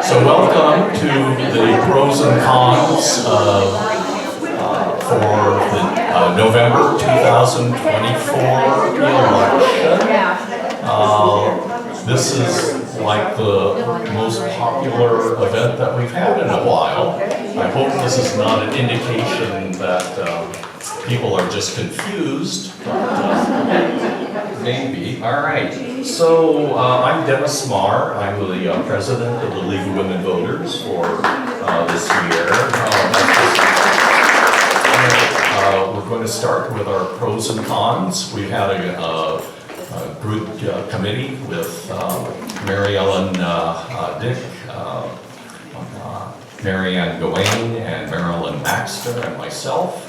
So welcome to the pros and cons for the November 2024 election. This is like the most popular event that we've had in a while. I hope this is not an indication that people are just confused, but maybe. All right. So I'm Dennis Marr. I'm the president of the League of Women Voters for this year. We're going to start with our pros and cons. We've had a good committee with Maryellen, Dick, Marianne, Gawain, and Marilyn, Maxner, and myself.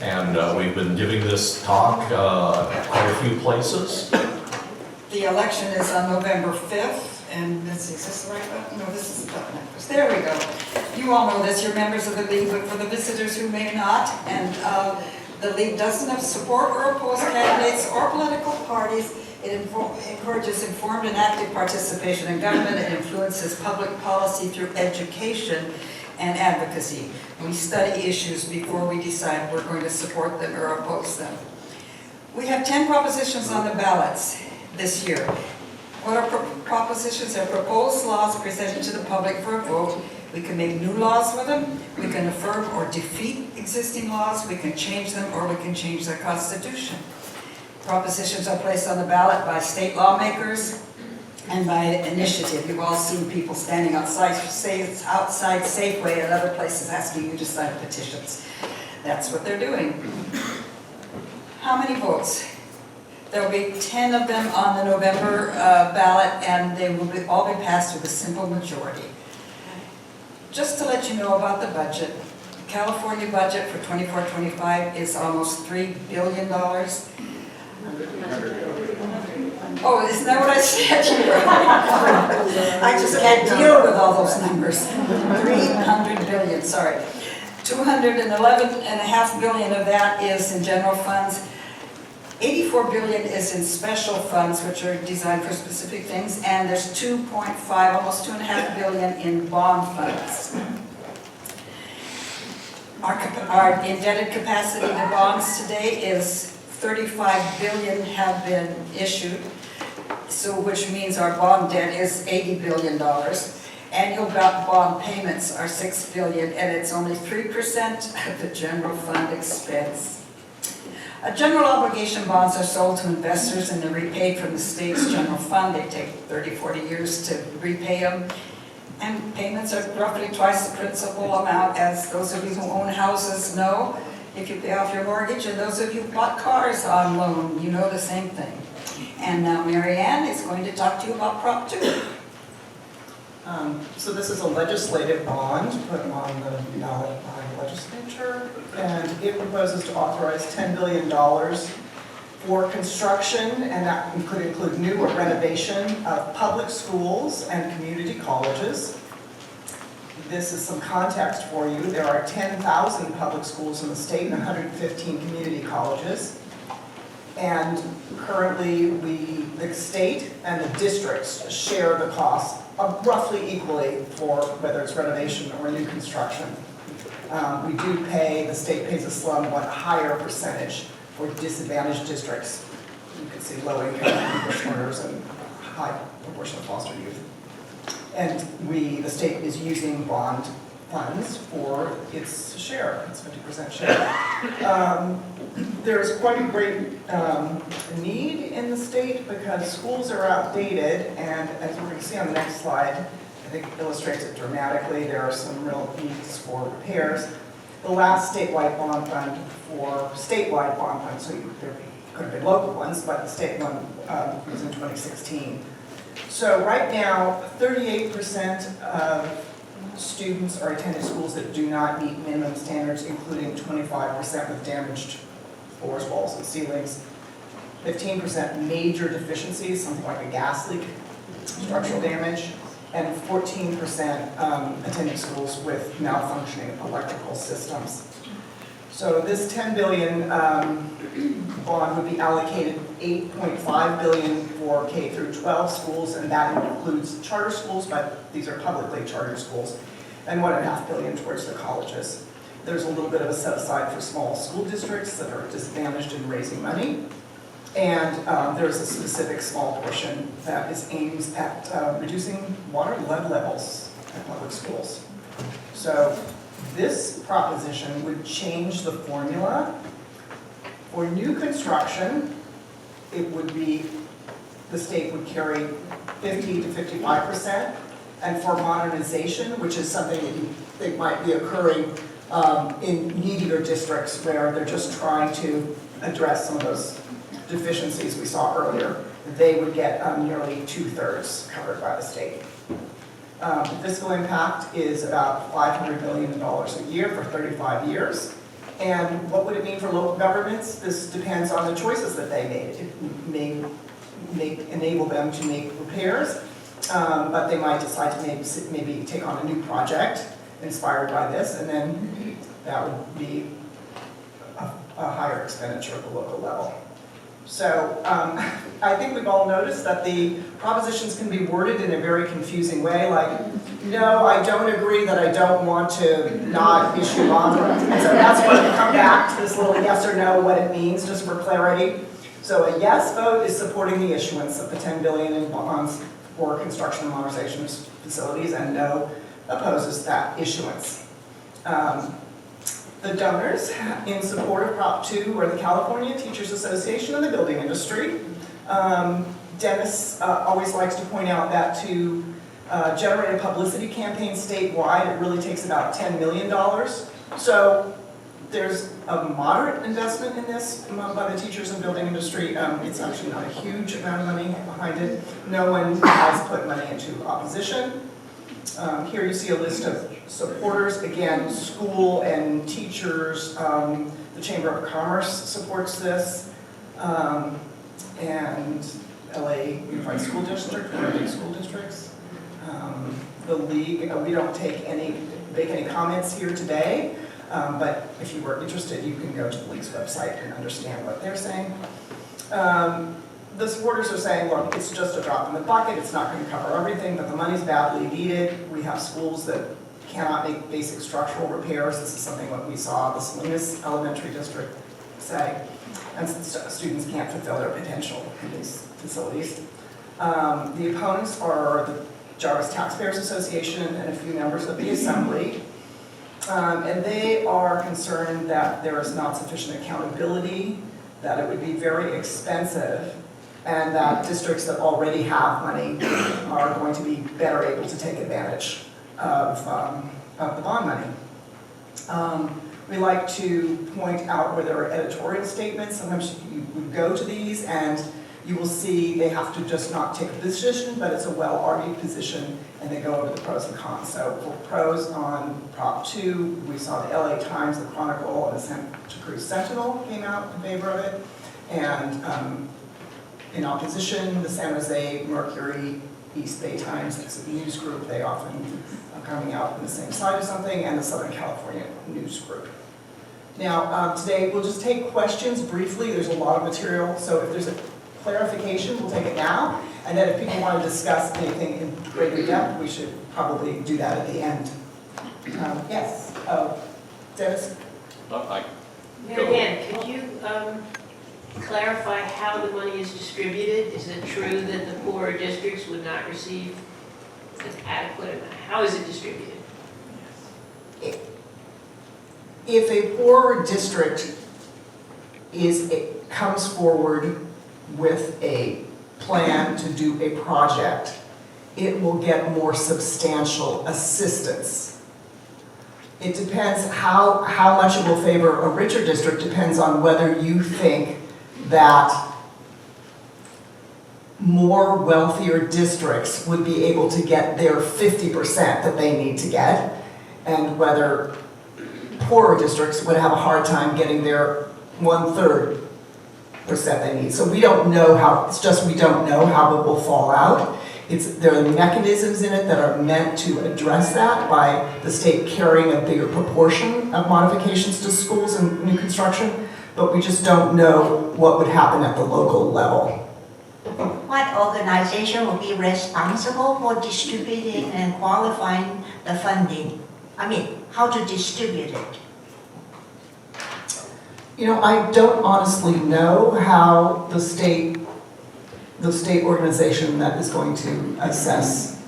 And we've been giving this talk quite a few places. The election is on November 5th, and is this the right button? No, this is the button. There we go. You all know this, you're members of the League, but for the visitors who may not, and the League doesn't have support or oppose candidates or political parties. It encourages informed and active participation in government and influences public policy through education and advocacy. We study issues before we decide we're going to support them or oppose them. We have 10 propositions on the ballots this year. What are propositions? Are proposed laws presented to the public for a vote. We can make new laws with them. We can affirm or defeat existing laws. We can change them, or we can change the Constitution. Propositions are placed on the ballot by state lawmakers and by initiative. You've all seen people standing outside Safeway and other places asking you to sign petitions. That's what they're doing. How many votes? There will be 10 of them on the November ballot, and they will all be passed with a simple majority. Just to let you know about the budget, the California budget for 24-25 is almost $3 billion. Oh, isn't that what I said? I just can't deal with all those numbers. 300 billion, sorry. 211.5 billion of that is in general funds. 84 billion is in special funds, which are designed for specific things, and there's 2.5, almost 2.5 billion in bond funds. Our indebted capacity to bonds today is 35 billion have been issued, so which means our bond debt is $80 billion. Annual bond payments are $6 billion, and it's only 3% of the general fund expense. General obligation bonds are sold to investors and they're repaid from the state's general fund. They take 30-40 years to repay them. And payments are roughly twice the principal amount, as those of you who own houses know. If you pay off your mortgage, and those of you who bought cars on loan, you know the same thing. And now Marianne is going to talk to you about Prop 2. So this is a legislative bond put on the ballot by the legislature, and it proposes to authorize $10 billion for construction, and that could include new or renovation of public schools and community colleges. This is some context for you. There are 10,000 public schools in the state and 115 community colleges. And currently, the state and the districts share the cost roughly equally for whether it's renovation or new construction. We do pay, the state pays a somewhat higher percentage for disadvantaged districts. You can see low-income English learners and high proportion of foster youth. And the state is using bond funds for its share, its 50% share. There's quite a great need in the state because schools are outdated, and as we're going to see on the next slide, I think illustrates it dramatically. There are some real needs for repairs. The last statewide bond fund so there could have been local ones, but the state one was in 2016. So right now, 38% of students are attending schools that do not meet minimum standards, including 25% with damaged floors, walls, and ceilings, 15% major deficiencies, something like a gas leak, structural damage, and 14% attending schools with malfunctioning electrical systems. So this $10 billion bond would be allocated $8.5 billion for K through 12 schools, and that includes charter schools, but these are publicly chartered schools, and $1.5 billion towards the colleges. There's a little bit of a set aside for small school districts that are disadvantaged in raising money. And there's a specific small portion that is aimed at reducing water and lead levels at public schools. So this proposition would change the formula. For new construction, it would be, the state would carry 50 to 55%. And for modernization, which is something that you think might be occurring in needier districts where they're just trying to address some of those deficiencies we saw earlier, they would get nearly 2/3 covered by the state. The fiscal impact is about $500 million a year for 35 years. And what would it mean for local governments? This depends on the choices that they made. It may enable them to make repairs, but they might decide to maybe take on a new project inspired by this, and then that would be a higher expenditure at the local level. So I think we've all noticed that the propositions can be worded in a very confusing way, like, no, I don't agree that I don't want to not issue bonds. And so that's where we come back to this little yes or no, what it means, just for clarity. So a yes vote is supporting the issuance of the $10 billion in bonds for construction and modernization of facilities, and no opposes that issuance. The donors in support of Prop 2 are the California Teachers Association and the building industry. Dennis always likes to point out that to generate a publicity campaign statewide, it really takes about $10 million. So there's a moderate investment in this by the teachers and building industry. It's actually not a huge amount of money behind it. No one has put money into opposition. Here you see a list of supporters. Again, school and teachers. The Chamber of Commerce supports this. And LA Unified School District, one of the big school districts. The league, we don't make any comments here today, but if you were interested, you can go to the league's website and understand what they're saying. The supporters are saying, look, it's just a drop in the bucket, it's not going to cover everything, but the money's badly needed. We have schools that cannot make basic structural repairs. This is something that we saw the Salinas Elementary District say, and students can't fulfill their potential in these facilities. The opponents are the Jarvis Taxpayers Association and a few members of the Assembly. And they are concerned that there is not sufficient accountability, that it would be very expensive, and that districts that already have money are going to be better able to take advantage of the bond money. We like to point out where there are editorial statements. Sometimes you would go to these and you will see they have to just not take a position, but it's a well-argued position, and they go over the pros and cons. So for pros on Prop 2, we saw the LA Times, the Chronicle, and the Santa Cruz Sentinel came out in favor of it. And in opposition, the San Jose Mercury, East Bay Times, it's a news group, they often are coming out on the same side of something, and the Southern California News Group. Now, today we'll just take questions briefly. There's a lot of material, so if there's a clarification, we'll take it now, and then if people want to discuss anything in greater depth, we should probably do that at the end. Yes, Dennis? Marianne, could you clarify how the money is distributed? Is it true that the poorer districts would not receive an adequate amount? How is it distributed? If a poorer district comes forward with a plan to do a project, it will get more substantial assistance. It depends how much it will favor a richer district, depends on whether you think that more wealthier districts would be able to get their 50% that they need to get, and whether poorer districts would have a hard time getting their 1/3% they need. So we don't know how, it's just we don't know how it will fall out. There are mechanisms in it that are meant to address that by the state carrying a bigger proportion of modifications to schools and new construction, but we just don't know what would happen at the local level. what organization will be responsible for distributing and qualifying the funding? I mean, how to distribute it? You know, I don't honestly know how the state organization that is going to assess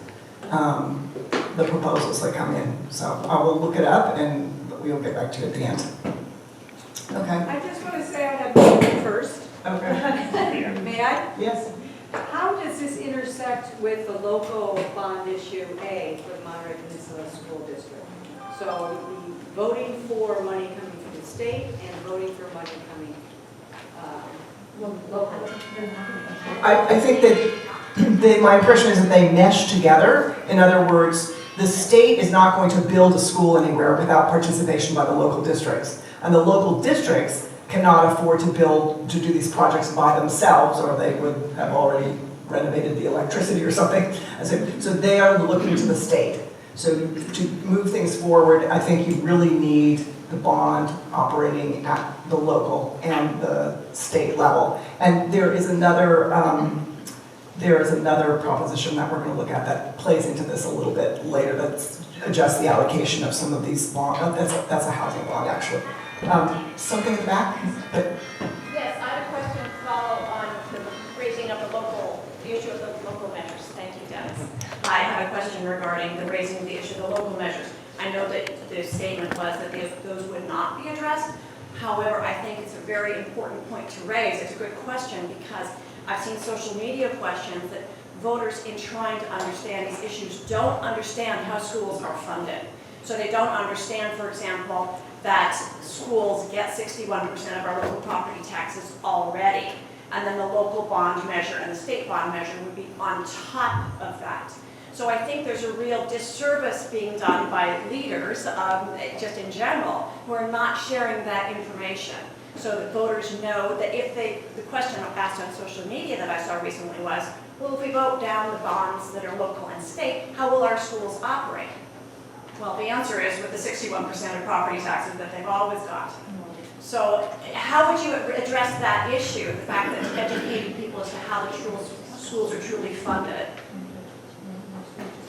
the proposals that come in. So I will look it up and we'll get back to you at the end. Okay. I just want to say I have one first. Okay. May I? Yes. How does this intersect with the local bond issue A for the Monterey Peninsula School District? So the voting for money coming from the state and voting for money coming local. I think that my impression is that they mesh together. In other words, the state is not going to build a school anywhere without participation by the local districts. And the local districts cannot afford to do these projects by themselves, or they would have already renovated the electricity or something. And so they are looking to the state. So to move things forward, I think you really need the bond operating at the local and the state level. And there is another proposition that we're going to look at that plays into this a little bit later, that's adjusts the allocation of some of these bonds. That's a housing bond, actually. Something in the back? Yes, I have a question to follow on the raising of the issue of the local measures. Thank you, Dennis. I have a question regarding the raising of the issue of the local measures. I know that the statement was that those would not be addressed. However, I think it's a very important point to raise. It's a good question because I've seen social media questions that voters, in trying to understand these issues, don't understand how schools are funded. So they don't understand, for example, that schools get 61% of our local property taxes already, and then the local bond measure and the state bond measure would be on top of that. So I think there's a real disservice being done by leaders, just in general, who are not sharing that information, so that voters know that the question asked on social media that I saw recently was, well, if we vote down the bonds that are local and state, how will our schools operate? Well, the answer is with the 61% of property taxes that they've always got. So how would you address that issue, the fact that educating people as to how the schools are truly funded?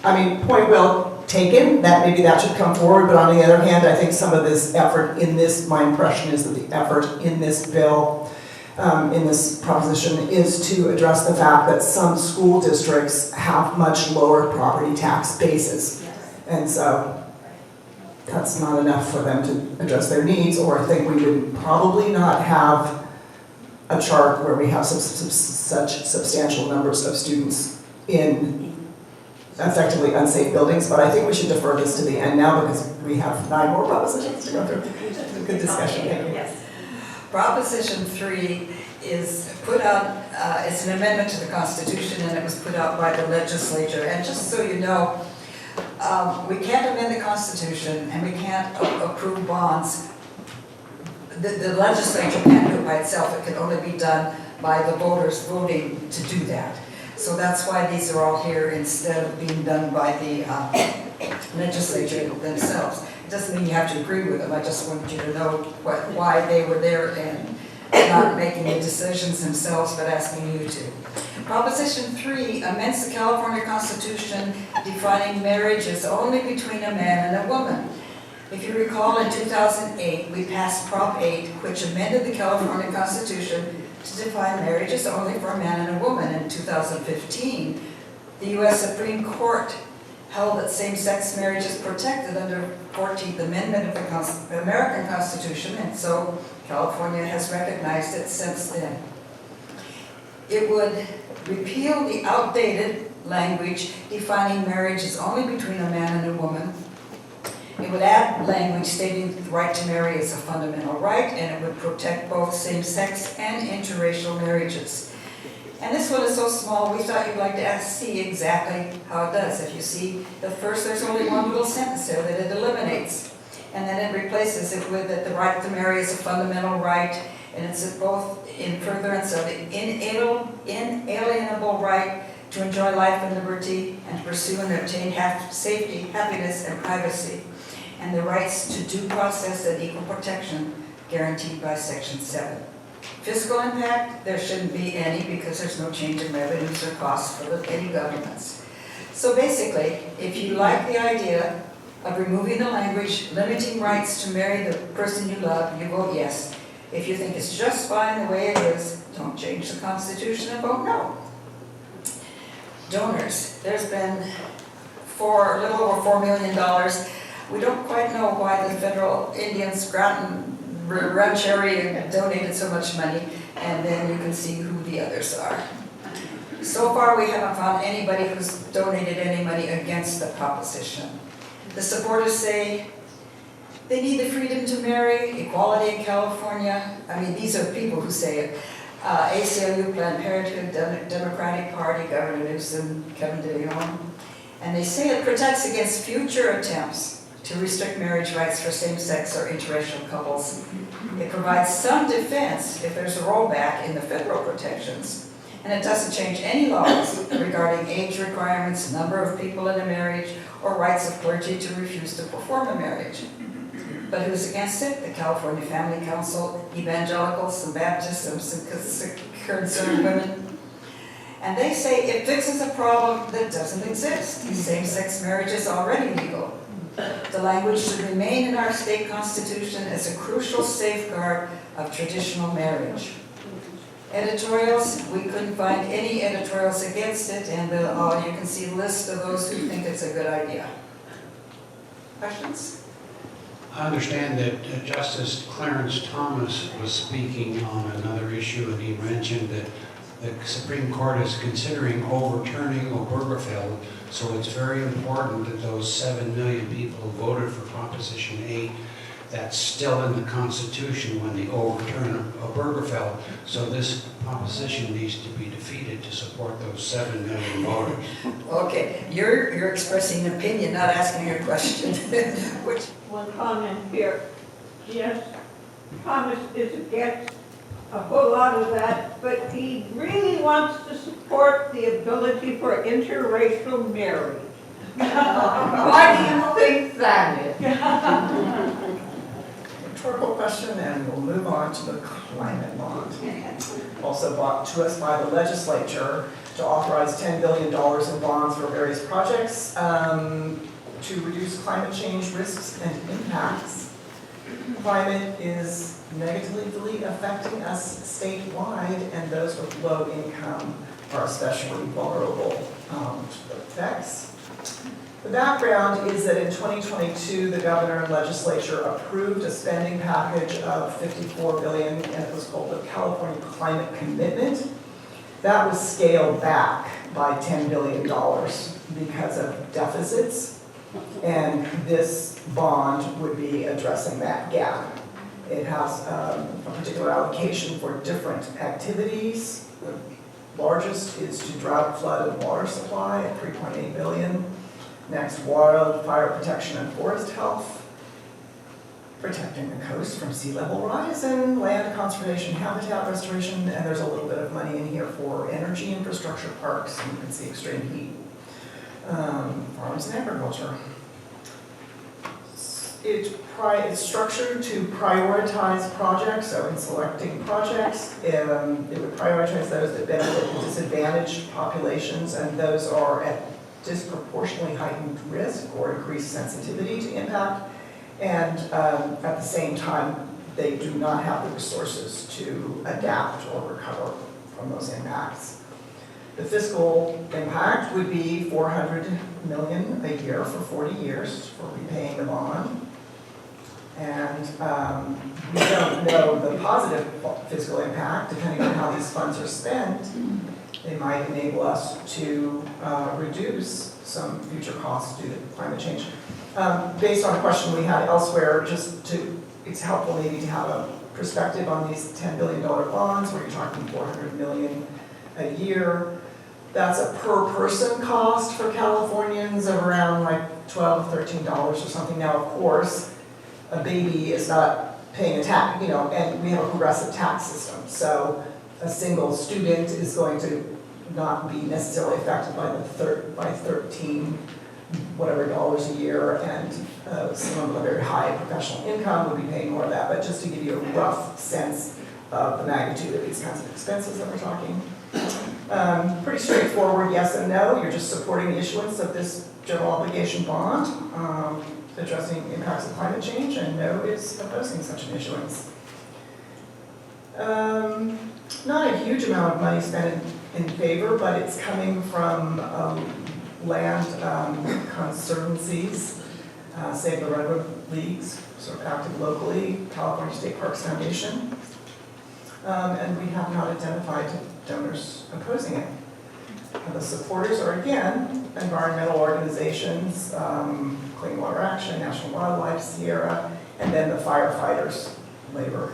I mean, point well taken, that maybe that should come forward, but on the other hand, I think some of this effort in this, my impression is that the effort in this bill, in this proposition, is to address the fact that some school districts have much lower property tax bases. And so that's not enough for them to address their needs, or I think we would probably not have a chart where we have such substantial numbers of students in effectively unsafe buildings, but I think we should defer this to the end now because we have 9 more propositions to go through. It's a good discussion, thank you. Yes. Proposition 3 is put out, it's an amendment to the Constitution, and it was put out by the legislature. And just so you know, we can't amend the Constitution and we can't approve bonds. The legislature can't do it by itself. It can only be done by the voters voting to do that. So that's why these are all here instead of being done by the legislature themselves. It doesn't mean you have to agree with them. I just wanted you to know why they were there and not making the decisions themselves, but asking you to. Proposition 3 amends the California Constitution defining marriage as only between a man and a woman. If you recall, in 2008, we passed Prop 8, which amended the California Constitution to define marriage as only for a man and a woman. In 2015, the U.S. Supreme Court held that same-sex marriage is protected under the 14th Amendment of the American Constitution, and so California has recognized it since then. It would repeal the outdated language defining marriage as only between a man and a woman. It would add language stating the right to marry is a fundamental right, and it would protect both same-sex and interracial marriages. And this one is so small, we thought you'd like to see exactly how it does. If you see the first, there's only one little sentence there that it eliminates. And then it replaces it with that the right to marry is a fundamental right, and it's both in furtherance of the inalienable right to enjoy life and liberty and to pursue and obtain safety, happiness, and privacy, and the rights to due process and equal protection guaranteed by Section 7. Fiscal impact, there shouldn't be any because there's no change in revenues or costs for any governments. So basically, if you like the idea of removing the language, limiting rights to marry the person you love, you vote yes. If you think it's just fine the way it is, don't change the Constitution and vote no. Donors, there's been a little over $4 million. We don't quite know why the federal Indians, Groton, Ranch area donated so much money, and then you can see who the others are. So far, we haven't found anybody who's donated any money against the proposition. The supporters say they need the freedom to marry, equality in California. I mean, these are people who say it. ACLU, Planned Parenthood, Democratic Party, Governor Newsom, Kevin DeLeon. And they say it protects against future attempts to restrict marriage rights for same-sex or interracial couples. It provides some defense if there's a rollback in the federal protections. And it doesn't change any laws regarding age requirements, number of people in a marriage, or rights of clergy to refuse to perform a marriage. But who's against it? The California Family Council, evangelicals, some Baptists, some concerned women. And they say it fixes a problem that doesn't exist. Same-sex marriage is already legal. The language should remain in our state constitution as a crucial safeguard of traditional marriage. Editorials, we couldn't find any editorials against it, and you can see a list of those who think it's a good idea. Questions? I understand that Justice Clarence Thomas was speaking on another issue, and he mentioned that the Supreme Court is considering overturning Obergefell, so it's very important that those 7 million people who voted for Proposition 8, that's still in the Constitution when they overturn Obergefell, so this proposition needs to be defeated to support those 7 million voters. Okay, you're expressing an opinion, not asking a question. Which? One comment here. Yes, Thomas is against a whole lot of that, but he really wants to support the ability for interracial marriage. Why do you think that is? Rhetorical question, and we'll move on to the climate bond. Also brought to us by the legislature to authorize $10 billion in bonds for various projects to reduce climate change risks and impacts. Climate is negatively affecting us statewide, and those with low income are especially vulnerable to the effects. The background is that in 2022, the governor and legislature approved a spending package of $54 billion, and it was called the California Climate Commitment. That was scaled back by $10 billion because of deficits, and this bond would be addressing that gap. It has a particular allocation for different activities. The largest is to drought, flood, and water supply at $3.8 billion. Next, wildfire protection and forest health, protecting the coast from sea level rise, and land conservation, habitat restoration, and there's a little bit of money in here for energy infrastructure parks, and you can see extreme heat, farms and agriculture. It's structured to prioritize projects, so in selecting projects, it would prioritize those that benefit disadvantaged populations, and those are at disproportionately heightened risk or increased sensitivity to impact, and at the same time, they do not have the resources to adapt or recover from those impacts. The fiscal impact would be $400 million a year for 40 years for repaying the bond. And we don't know the positive fiscal impact, depending on how these funds are spent. They might enable us to reduce some future costs due to climate change. Based on a question we had elsewhere, it's helpful maybe to have a perspective on these $10 billion bonds, where you're talking $400 million a year. That's a per person cost for Californians of around like $12, $13 or something. Now, of course, a baby is not paying a tax, and we have a progressive tax system. So a single student is going to not be necessarily affected by 13 whatever dollars a year, and someone with a very high professional income would be paying more of that. But just to give you a rough sense of the magnitude of these kinds of expenses that we're talking. Pretty straightforward, yes and no. You're just supporting the issuance of this general obligation bond, addressing impacts of climate change, and no is opposing such an issuance. Not a huge amount of money spent in favor, but it's coming from land conservancies, Save the Redwood Leagues, sort of active locally, California State Parks Foundation, and we have not identified donors opposing it. The supporters are, again, environmental organizations, Clean Water Action, National Wildlife, Sierra, and then the firefighters, labor,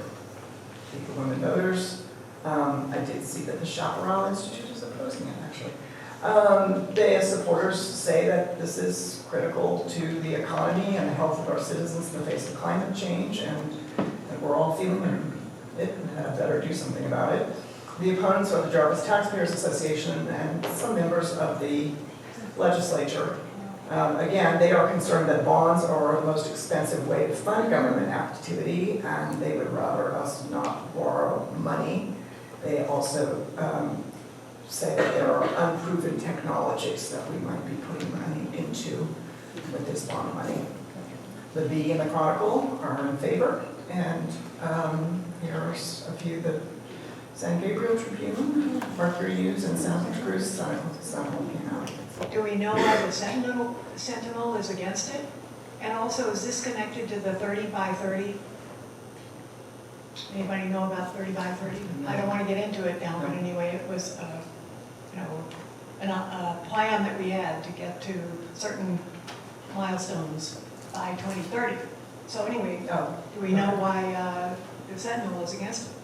League of Women Voters. I did see that the Chaparral Institute is opposing it, actually. They, as supporters, say that this is critical to the economy and the health of our citizens in the face of climate change, and that we're all feeling it and had better do something about it. The opponents are the Jarvis Taxpayers Association and some members of the legislature. Again, they are concerned that bonds are the most expensive way to fund government activity, and they would rather us not borrow money. They also say that there are unproven technologies that we might be putting money into with this bond money. The Bee and the Chronicle are in favor, and here's a few that San Gabriel Tribune, Mercury News, and Santa Cruz Sentinel came out. Do we know why the Sentinel is against it? And also, is this connected to the 30 by 30? Anybody know about 30 by 30? I don't want to get into it now, but anyway, it was a plan that we had to get to certain milestones by 2030. So anyway, do we know why the Sentinel is against it?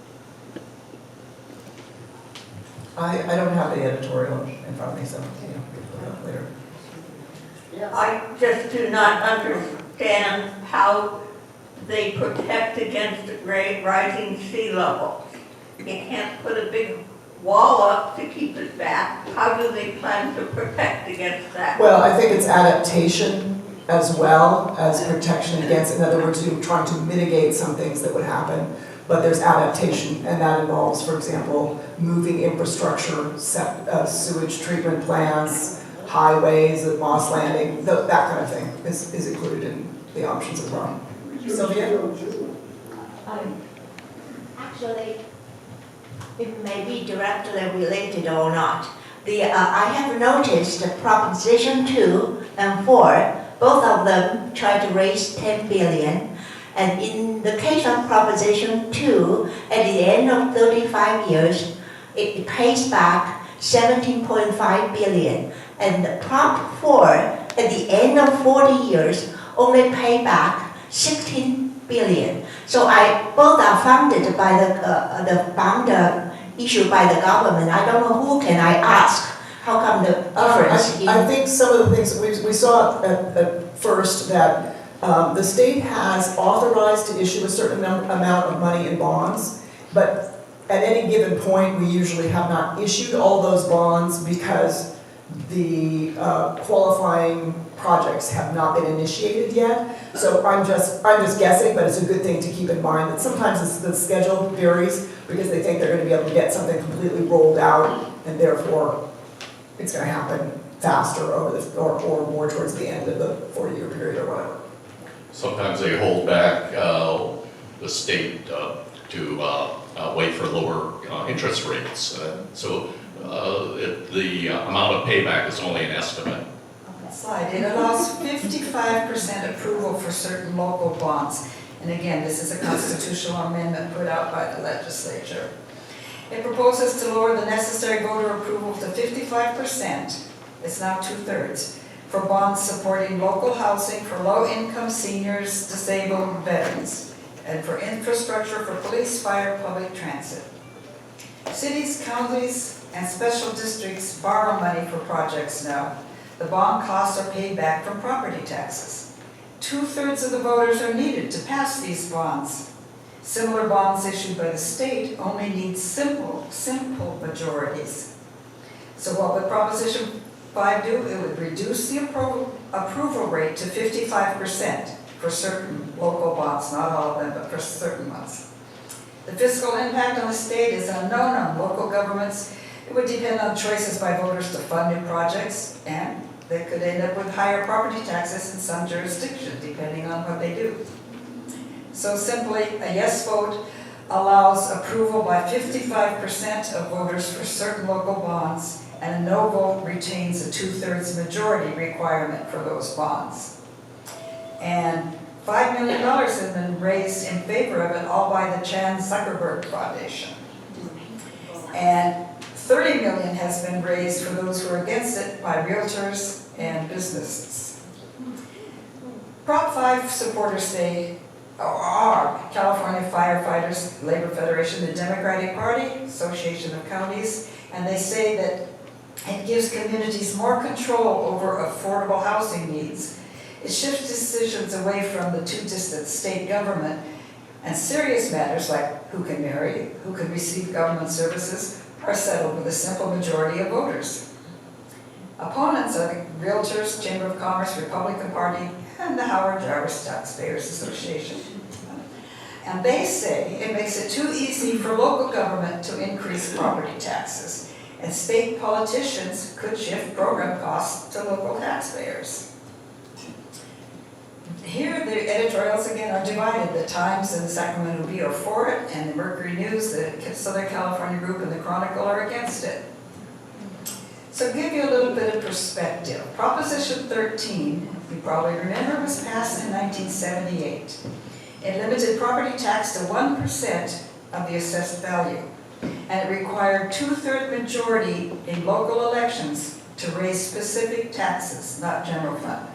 I don't have the editorial in front of me, so we'll put it up later. I just do not understand how they protect against rising sea levels. You can't put a big wall up to keep it back. How do they plan to protect against that? Well, I think it's adaptation as well as protection against, in other words, you're trying to mitigate some things that would happen, but there's adaptation, and that involves, for example, moving infrastructure, sewage treatment plants, highways, Moss Landing, that kind of thing is included in the options as well. Sylvia? Actually, it may be directly related or not. I have noticed the Proposition 2 and 4, both of them try to raise 10 billion. And in the case of Proposition 2, at the end of 35 years, it pays back 17.5 billion. And the Prop 4, at the end of 40 years, only pay back 16 billion. So both are funded by the bond issued by the government. I don't know who can I ask. How come the difference? I think some of the things we saw at first that the state has authorized to issue a certain amount of money in bonds, but at any given point, we usually have not issued all those bonds because the qualifying projects have not been initiated yet. So I'm just guessing, but it's a good thing to keep in mind that sometimes the schedule varies because they think they're going to be able to get something completely rolled out, and therefore it's going to happen faster or more towards the end of the 40-year period or whatever. Sometimes they hold back the state to wait for lower interest rates. So the amount of payback is only an estimate. Slide. It allows 55% approval for certain local bonds. And again, this is a constitutional amendment put out by the legislature. It proposes to lower the necessary voter approval to 55%, it's now 2/3, for bonds supporting local housing for low-income seniors, disabled, veterans, and for infrastructure for police, fire, public transit. Cities, counties, and special districts borrow money for projects now. The bond costs are paid back from property taxes. 2/3 of the voters are needed to pass these bonds. Similar bonds issued by the state only need simple majorities. So what would Proposition 5 do? It would reduce the approval rate to 55% for certain local bonds, not all of them, but for certain ones. The fiscal impact on the state is unknown. On local governments, it would depend on choices by voters to fund new projects, and they could end up with higher property taxes in some jurisdictions, depending on what they do. So simply, a yes vote allows approval by 55% of voters for certain local bonds, and a no vote retains a 2/3 majority requirement for those bonds. And $5 million has been raised in favor of it, all by the Chan Zuckerberg Foundation. And $30 million has been raised for those who are against it by realtors and businesses. Prop 5 supporters are California Firefighters Labor Federation, the Democratic Party, Association of Counties, and they say that it gives communities more control over affordable housing needs. It shifts decisions away from the too distant state government, and serious matters like who can marry, who can receive government services are settled with a simple majority of voters. Opponents are the Realtors, Chamber of Commerce, Republican Party, and the Howard Jarvis Taxpayers Association. And they say it makes it too easy for local government to increase property taxes, and state politicians could shift program costs to local taxpayers. Here, the editorials again are divided. The Times and the Sacramento Bee are for it, and the Mercury News, the Southern California Group, and the Chronicle are against it. So give you a little bit of perspective. Proposition 13, you probably remember, was passed in 1978. It limited property tax to 1% of the assessed value, and it required 2/3 majority in local elections to raise specific taxes, not general fund.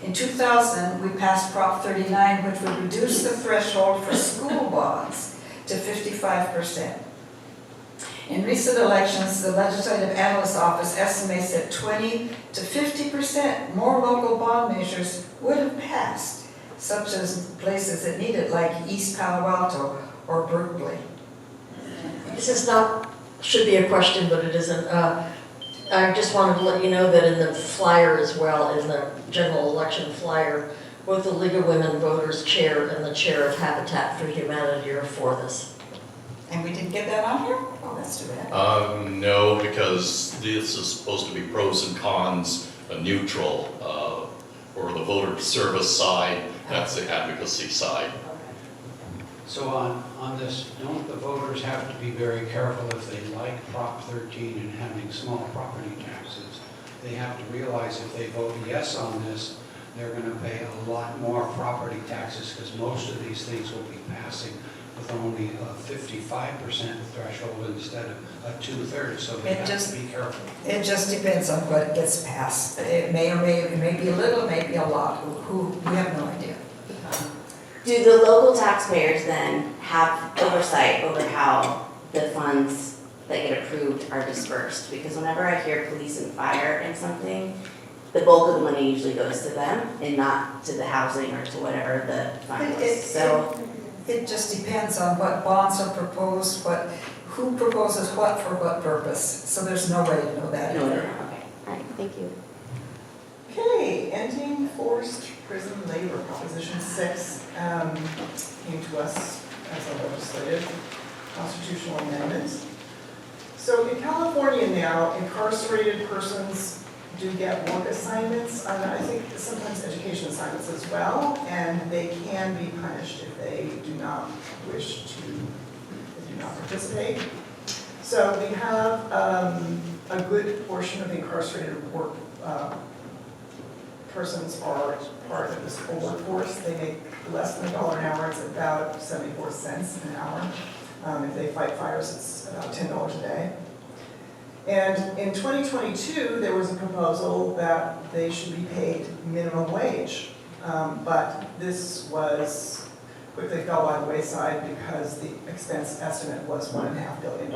In 2000, we passed Prop 39, which would reduce the threshold for school bonds to 55%. In recent elections, the Legislative Analyst Office estimates that 20 to 50% more local bond measures would have passed, such as places that need it, like East Palo Alto or Berkeley. This is not, should be a question, but it isn't. I just wanted to let you know that in the flyer as well, in the general election flyer, both the League of Women Voters Chair and the Chair of Habitat for Humanity are for this. And we didn't get that on here? Oh, that's too bad. No, because this is supposed to be pros and cons, neutral, for the voter service side, that's the advocacy side. So on this note, the voters have to be very careful if they like Prop 13 and having small property taxes. They have to realize if they vote yes on this, they're going to pay a lot more property taxes because most of these things will be passing with only a 55% threshold instead of a 2/3, so they have to be careful. It just depends on what gets passed. It may it may be a little, it may be a lot. We have no idea. Do the local taxpayers then have oversight over how the funds that get approved are dispersed? Because whenever I hear police and fire and something, the bulk of the money usually goes to them and not to the housing or to whatever the fund is. So it just depends on what bonds are proposed, who proposes what for what purpose. So there's no way to know that. no, okay, all right, thank you. Okay, ending forced prison labor, Proposition 6, came to us as a legislative constitutional amendment. So in California now, incarcerated persons do get work assignments, and I think sometimes education assignments as well, and they can be punished if they do not wish to, participate. So we have a good portion of the incarcerated work persons are part of this full workforce. They make less than $1 an hour. It's about 74 cents an hour. If they fight fires, it's about $10 a day. And in 2022, there was a proposal that they should be paid minimum wage. But this quickly fell by the wayside because the expense estimate was $1.5 billion.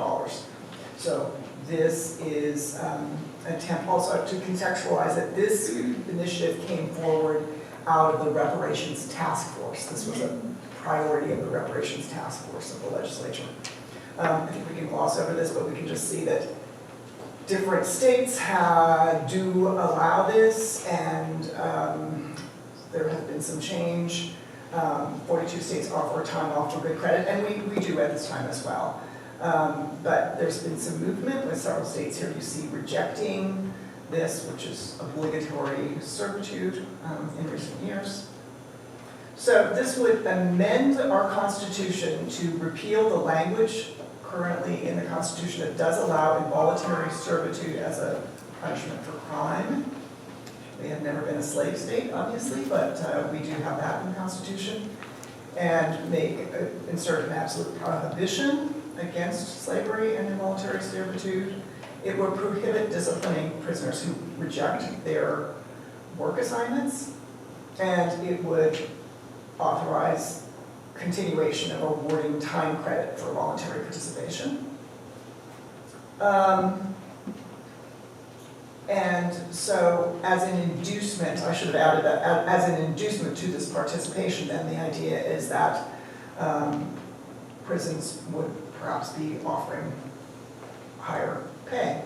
So this is an attempt also to contextualize it. This initiative came forward out of the reparations task force. This was a priority of the reparations task force of the legislature. I think we can gloss over this, but we can just see that different states do allow this, and there has been some change. 42 states offer time off for good credit, and we do at this time as well. But there's been some movement with several states here you see rejecting this, which is obligatory servitude in recent years. So this would amend our Constitution to repeal the language currently in the Constitution that does allow involuntary servitude as a punishment for crime. We have never been a slave state, obviously, but we do have that in the Constitution. And insert an absolute prohibition against slavery and involuntary servitude. It would prohibit disciplining prisoners who reject their work assignments, and it would authorize continuation of awarding time credit for voluntary participation. And so as an inducement, I should have added that, as an inducement to this participation, then the idea is that prisons would perhaps be offering higher pay.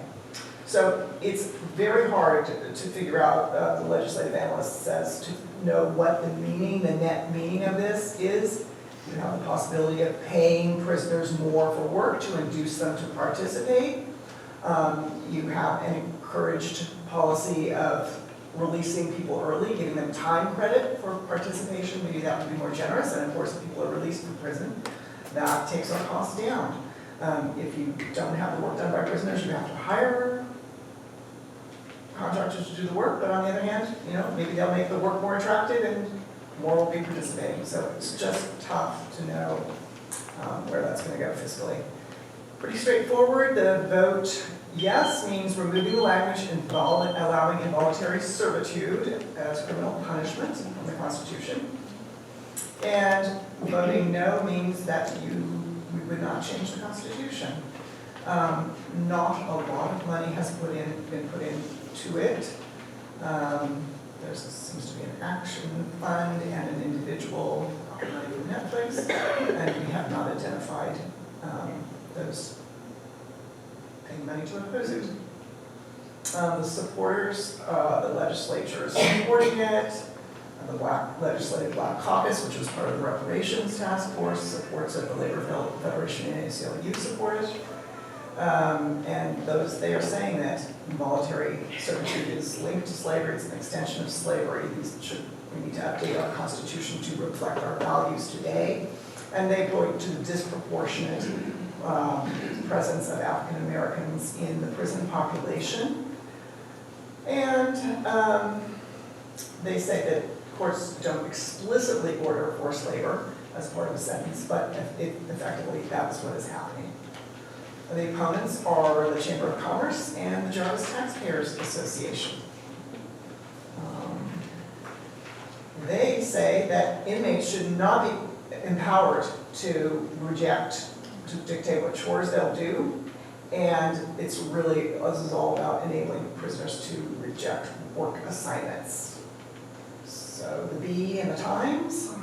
So it's very hard to figure out, the legislative analyst says, to know what the meaning, the net meaning of this is. You have the possibility of paying prisoners more for work to induce them to participate. You have an encouraged policy of releasing people early, giving them time credit for participation. Maybe that would be more generous, and of course if people are released from prison, that takes our costs down. If you don't have the work done by prisoners, you have to hire contractors to do the work, but on the other hand, maybe they'll make the work more attractive and more will be participating. So it's just tough to know where that's going to go fiscally. Pretty straightforward. The vote yes means removing the language allowing involuntary servitude as criminal punishment from the Constitution. And voting no means that we would not change the Constitution. Not a lot of money has been put into it. There seems to be an action fund and an individual money from Netflix, and we have not identified those paying money to oppose it. The supporters, the legislature is supporting it. The Legislative Black Caucus, which was part of the Reparations Task Force, supports it. The Labor Federation and ACLU support it. And they are saying that involuntary servitude is linked to slavery. It's an extension of slavery. We need to update our Constitution to reflect our values today. And they point to the disproportionate presence of African Americans in the prison population. And they say that courts don't explicitly order forced labor as part of a sentence, but effectively that's what is happening. The opponents are the Chamber of Commerce and the Jarvis Taxpayers Association. They say that inmates should not be empowered to dictate what chores they'll do, and this is all about enabling prisoners to reject work assignments. So the Bee and the Times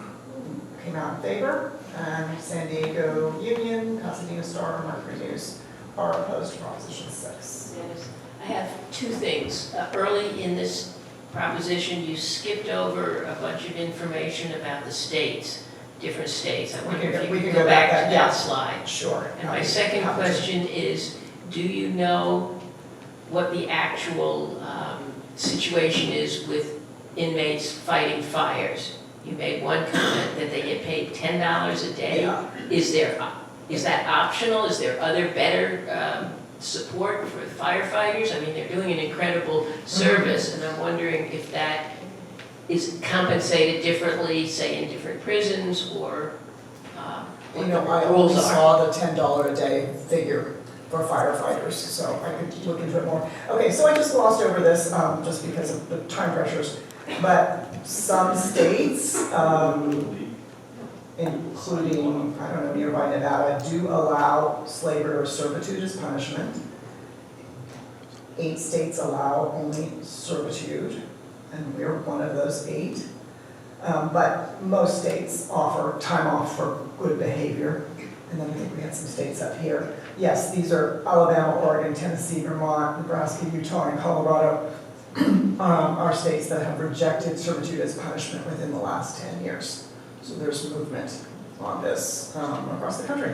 came out in favor, and San Diego Union, Pasadena Star, and Mercury News are opposed to Proposition 6. Yes. I have two things. Early in this proposition, you skipped over a bunch of information about the states, different states. I wonder if you could go back to that slide. Sure. And my second question is, do you know what the actual situation is with inmates fighting fires? You made one comment that they get paid $10 a day. Yeah. Is that optional? Is there other better support for firefighters? I mean, they're doing an incredible service, and I'm wondering if that is compensated differently, say in different prisons, or what the I rules only are. saw the $10 a day figure for firefighters, so I could look into it more. Okay, so I just glossed over this just because of the time pressures, but some states, including, I don't know, nearby Nevada, do allow slavery or servitude as punishment. 8 states allow only servitude, and we're one of those 8. But most states offer time off for good behavior. And then I think we had some states up here. Yes, these are Alabama, Oregon, Tennessee, Vermont, Nebraska, Utah, and Colorado are states that have rejected servitude as punishment within the last 10 years. So there's movement on this across the country.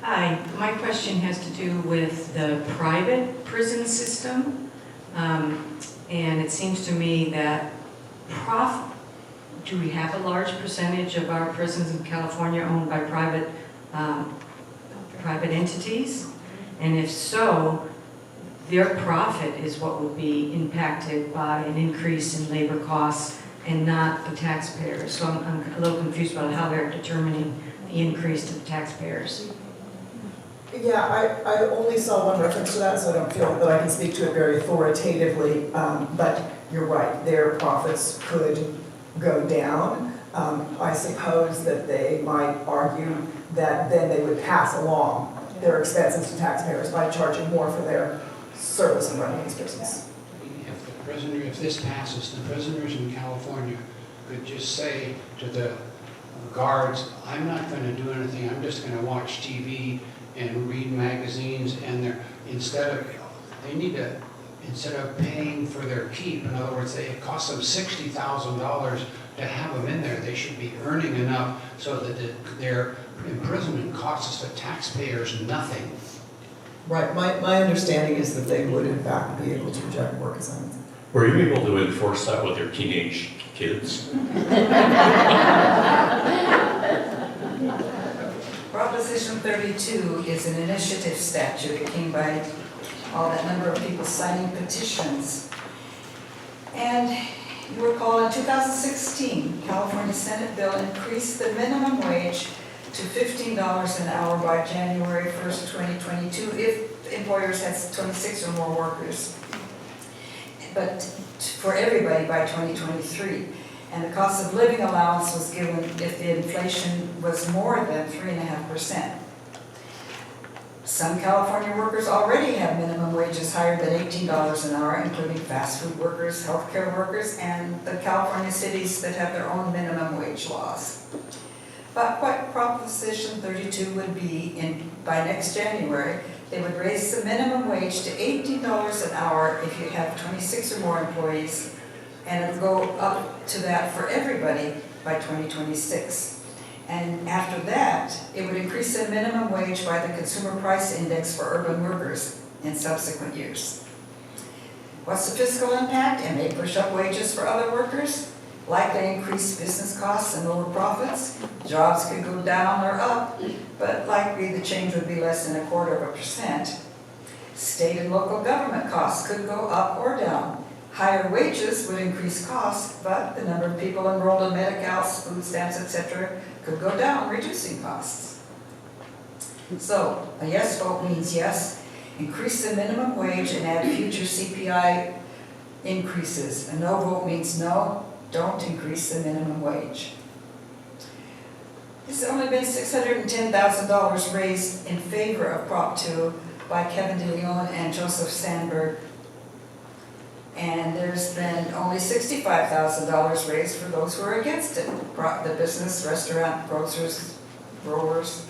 Hi, my question has to do with the private prison system. And it seems to me that do we have a large percentage of our prisons in California owned by private entities? And if so, their profit is what would be impacted by an increase in labor costs and not the taxpayers. So I'm a little confused about how they're determining the increase to the taxpayers. Yeah, I only saw one reference to that, so I don't feel that I can speak to it very authoritatively, but you're right, their profits could go down. I suppose that they might argue that then they would pass along their expenses to taxpayers by charging more for their service and running these prisons. If this passes, the prisoners in California could just say to the guards, I'm not going to do anything, I'm just going to watch TV and read magazines, and instead of paying for their keep, in other words, it costs them $60,000 to have them in there, they should be earning enough so that their imprisonment costs the taxpayers nothing. Right, my understanding is that they would in fact be able to reject work assignments. Were you able to enforce that with your teenage kids? Proposition 32 is an initiative statute. It came by all that number of people signing petitions. And you recall in 2016, California Senate bill increased the minimum wage to $15 an hour by January 1st, 2022, if employers had 26 or more workers. But for everybody by 2023. And the cost of living allowance was given if the inflation was more than 3.5%. Some California workers already have minimum wages higher than $18 an hour, including fast food workers, healthcare workers, and the California cities that have their own minimum wage laws. But what Proposition 32 would be by next January, they would raise the minimum wage to $18 an hour if you have 26 or more employees, and it would go up to that for everybody by 2026. And after that, it would increase the minimum wage by the Consumer Price Index for urban workers in subsequent years. What's the fiscal impact? It may push up wages for other workers, likely increase business costs and lower profits. Jobs could go down or up, but likely the change would be less than 0.25%. State and local government costs could go up or down. Higher wages would increase costs, but the number of people enrolled in Medi-Cals, food stamps, etc. could go down, reducing costs. So, a yes vote means yes, increase the minimum wage and add future CPI increases. A no vote means no, don't increase the minimum wage. There's only been $610,000 raised in favor of Prop 2 by Kevin DeLeon and Joseph Sandberg. And there's been only $65,000 raised for those who are against it. The business, restaurant, grocers, growers.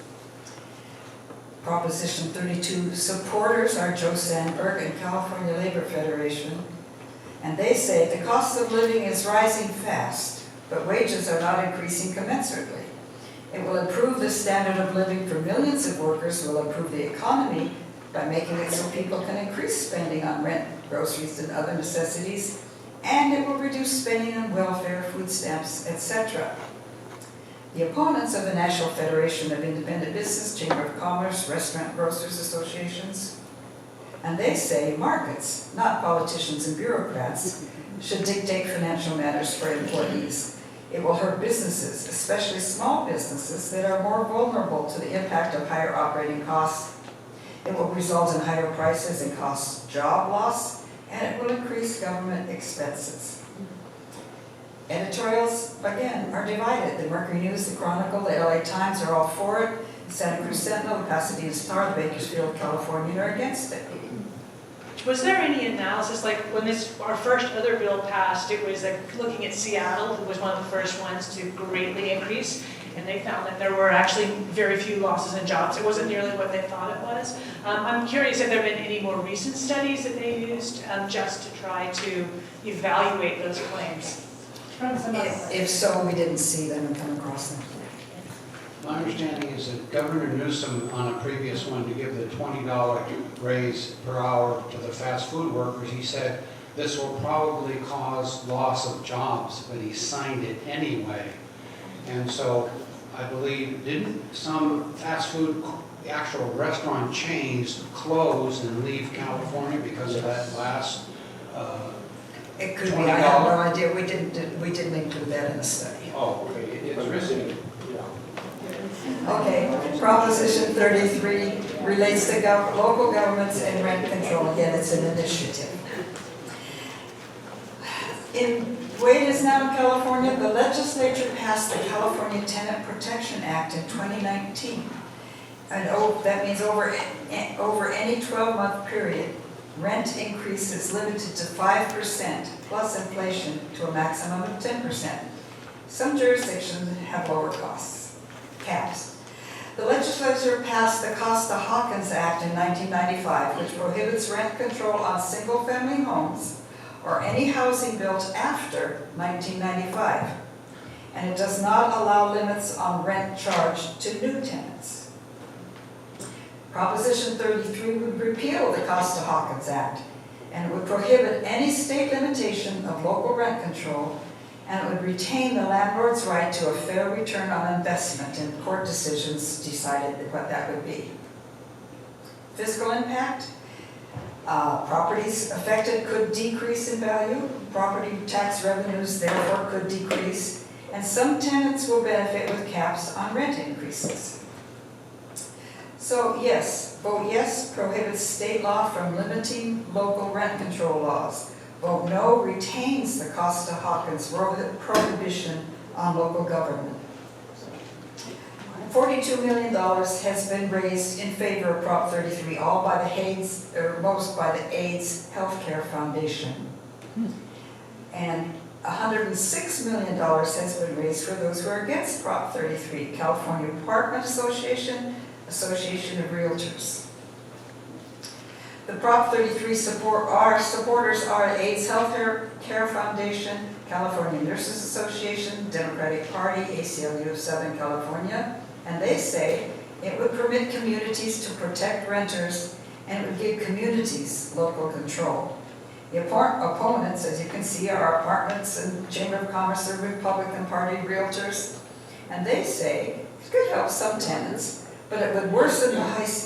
Proposition 32 supporters are Joe Sandberg and California Labor Federation. And they say the cost of living is rising fast, but wages are not increasing commensurately. It will improve the standard of living for millions of workers, will improve the economy by making it so people can increase spending on rent, groceries, and other necessities, and it will reduce spending on welfare, food stamps, etc. The opponents of the National Federation of Independent Business, Chamber of Commerce, Restaurant Grocers Associations, and they say markets, not politicians and bureaucrats, should dictate financial matters for employees. It will hurt businesses, especially small businesses that are more vulnerable to the impact of higher operating costs. It will result in higher prices and cause job loss, and it will increase government expenses. Editorials, again, are divided. The Mercury News, the Chronicle, the LA Times are all for it. The Santa Cruz Sentinel, the Pasadena Star, the Bakersfield Californian are against it. Was there any analysis, like when our first other bill passed, it was like looking at Seattle, who was one of the first ones to greatly increase, and they found that there were actually very few losses in jobs. It wasn't nearly what they thought it was. I'm curious if there have been any more recent studies that they used just to try to evaluate those claims. From some other place. If so, we didn't see them and come across them. My understanding is that Governor Newsom, on a previous one, to give the $20 raise per hour to the fast food workers, he said this will probably cause loss of jobs, but he signed it anyway. And so I believe, didn't some fast food, actual restaurant chains close and leave California because of that last It could be, I have no idea, we didn't include that in the study. Oh, okay, it's risky. Okay, Proposition 33 relates to local governments and rent control. Again, it's an initiative. In the way it is now in California, the legislature passed the California Tenant Protection Act in 2019. And that means over any 12-month period, rent increase is limited to 5% plus inflation to a maximum of 10%. Some jurisdictions have lower caps. The legislature passed the Costa-Hawkins Act in 1995, which prohibits rent control on single-family homes or any housing built after 1995. And it does not allow limits on rent charged to new tenants. Proposition 33 would repeal the Costa-Hawkins Act, and it would prohibit any state limitation of local rent control, and it would retain the landlord's right to a fair return on investment, and court decisions decided what that would be. Fiscal impact, properties affected could decrease in value, property tax revenues therefore could decrease, and some tenants will benefit with caps on rent increases. So yes, vote yes, prohibits state law from limiting local rent control laws. Vote no, retains the Costa-Hawkins prohibition on local government. $42 million has been raised in favor of Prop 33, all by the AIDS, or most by the AIDS Healthcare Foundation. And $106 million has been raised for those who are against Prop 33, California Apartment Association, Association of Realtors. The Prop 33 supporters are AIDS Healthcare Foundation, California Nurses Association, Democratic Party, ACLU of Southern California, and they say it would permit communities to protect renters and it would give communities local control. The opponents, as you can see, are apartments and Chamber of Commerce, the Republican Party realtors, and they say it could help some tenants, but it would worsen the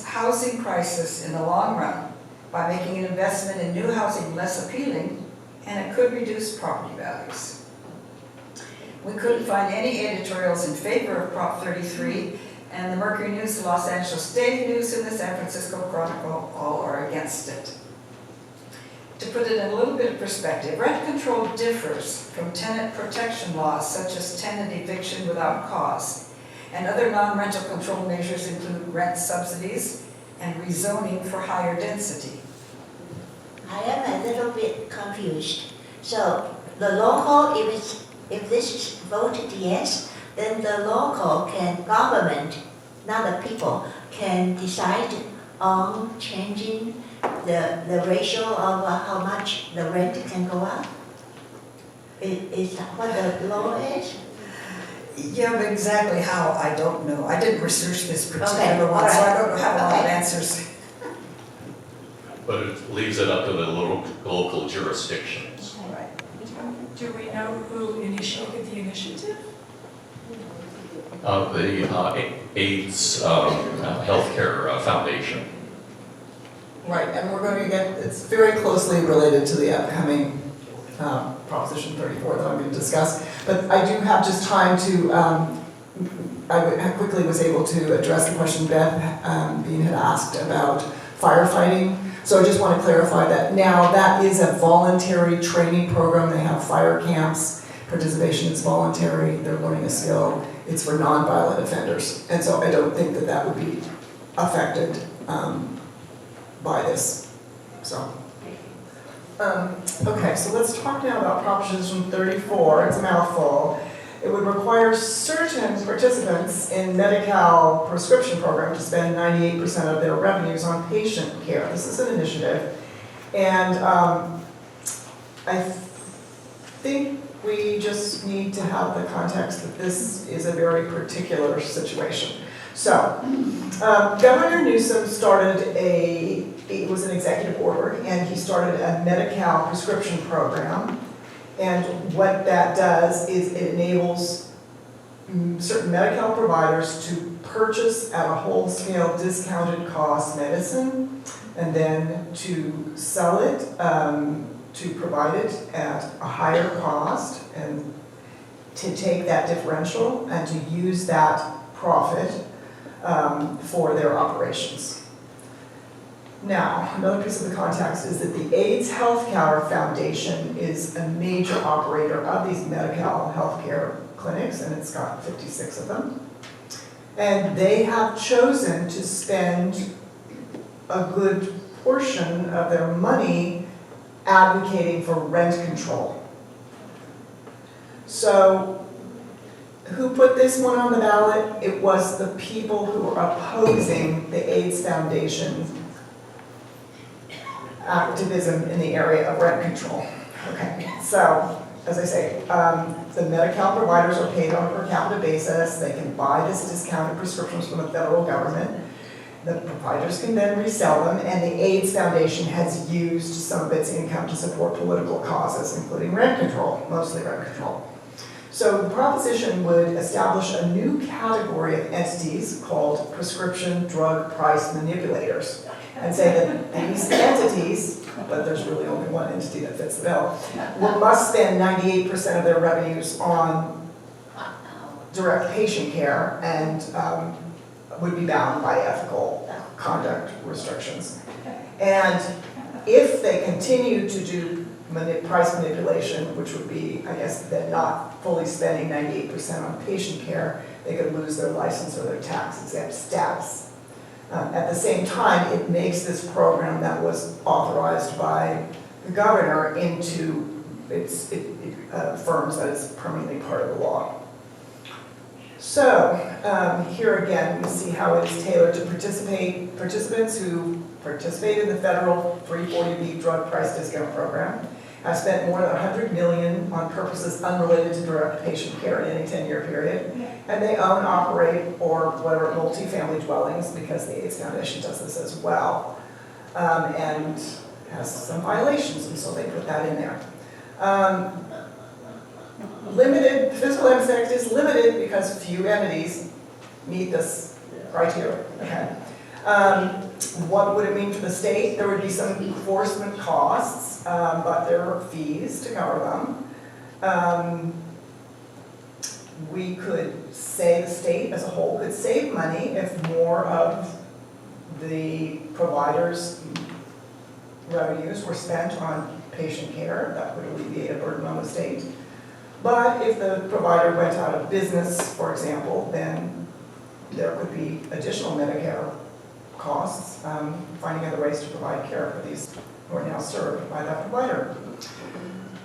housing crisis in the long run by making an investment in new housing less appealing, and it could reduce property values. We couldn't find any editorials in favor of Prop 33, and the Mercury News, the Los Angeles Daily News, and the San Francisco Chronicle all are against it. To put it in a little bit of perspective, rent control differs from tenant protection laws such as tenant eviction without cause, and other non-rental control measures include rent subsidies and rezoning for higher density. I am a little bit confused. So the local, if this is voted yes, then the local government, not the people, can decide on changing the ratio of how much the rent can go up? Is that what the law is? Yeah, but exactly how, I don't know. I didn't research this particular one, right. so I don't have a lot of Okay. answers. But it leaves it up to the local jurisdictions. Do we know who initiated the initiative? The AIDS Healthcare Foundation. Right, and we're going to get, it's very closely related to the upcoming Proposition 34 that I'm going to discuss. But I do have just time to, I quickly was able to address the question Beth Bean had asked about firefighting. So I just want to clarify that now that is a voluntary training program. They have fire camps, participation is voluntary, they're learning a skill. It's for non-violent offenders. And so I don't think that that would be affected by this, so. Okay, so let's talk now about Proposition 34, it's a mouthful. It would require certain participants in Medi-Cal prescription program to spend 98% of their revenues on patient care. This is an initiative. And I think we just need to have the context that this is a very particular situation. So, Governor Newsom started it was an executive order, and he started a Medi-Cal prescription program. And what that does is it enables certain Medi-Cal providers to purchase at a wholesale discounted cost medicine, and then to sell it, to provide it at a higher cost, and to take that differential and to use that profit for their operations. Now, another piece of the context is that the AIDS Healthcare Foundation is a major operator of these Medi-Cal healthcare clinics, and it's got 56 of them. And they have chosen to spend a good portion of their money advocating for rent control. So, who put this one on the ballot? It was the people who were opposing the AIDS Foundation activism in the area of rent control. Okay, so as I say, the Medi-Cal providers are paid on a per capita basis. They can buy this discounted prescriptions from the federal government. The providers can then resell them, and the AIDS Foundation has used some of its income to support political causes, including rent control, mostly rent control. So the proposition would establish a new category of entities called prescription drug price manipulators, and say that these entities, but there's really only one entity that fits the bill, must spend 98% of their revenues on direct patient care and would be bound by ethical conduct restrictions. And if they continue to do price manipulation, which would be, I guess, then not fully spending 98% on patient care, they could lose their license or their tax-exempt status. At the same time, it makes this program that was authorized by the governor into firms that is permanently part of the law. So here again, we see how it is tailored to participants who participate in the federal 340B drug price discount program, have spent more than $100 million on purposes unrelated to direct patient care in any 10-year period, and they own, operate, or whatever multifamily dwellings, because the AIDS Foundation does this as well, and has some violations, and so they put that in there. Limited, physical impact is limited because few entities meet this criteria. Okay. What would it mean for the state? There would be some enforcement costs, but there are fees to cover them. We could say the state as a whole could save money if more of the providers' revenues were spent on patient care. That would alleviate a burden on the state. But if the provider went out of business, for example, then there could be additional Medicare costs, finding other ways to provide care for these who are now served by that provider.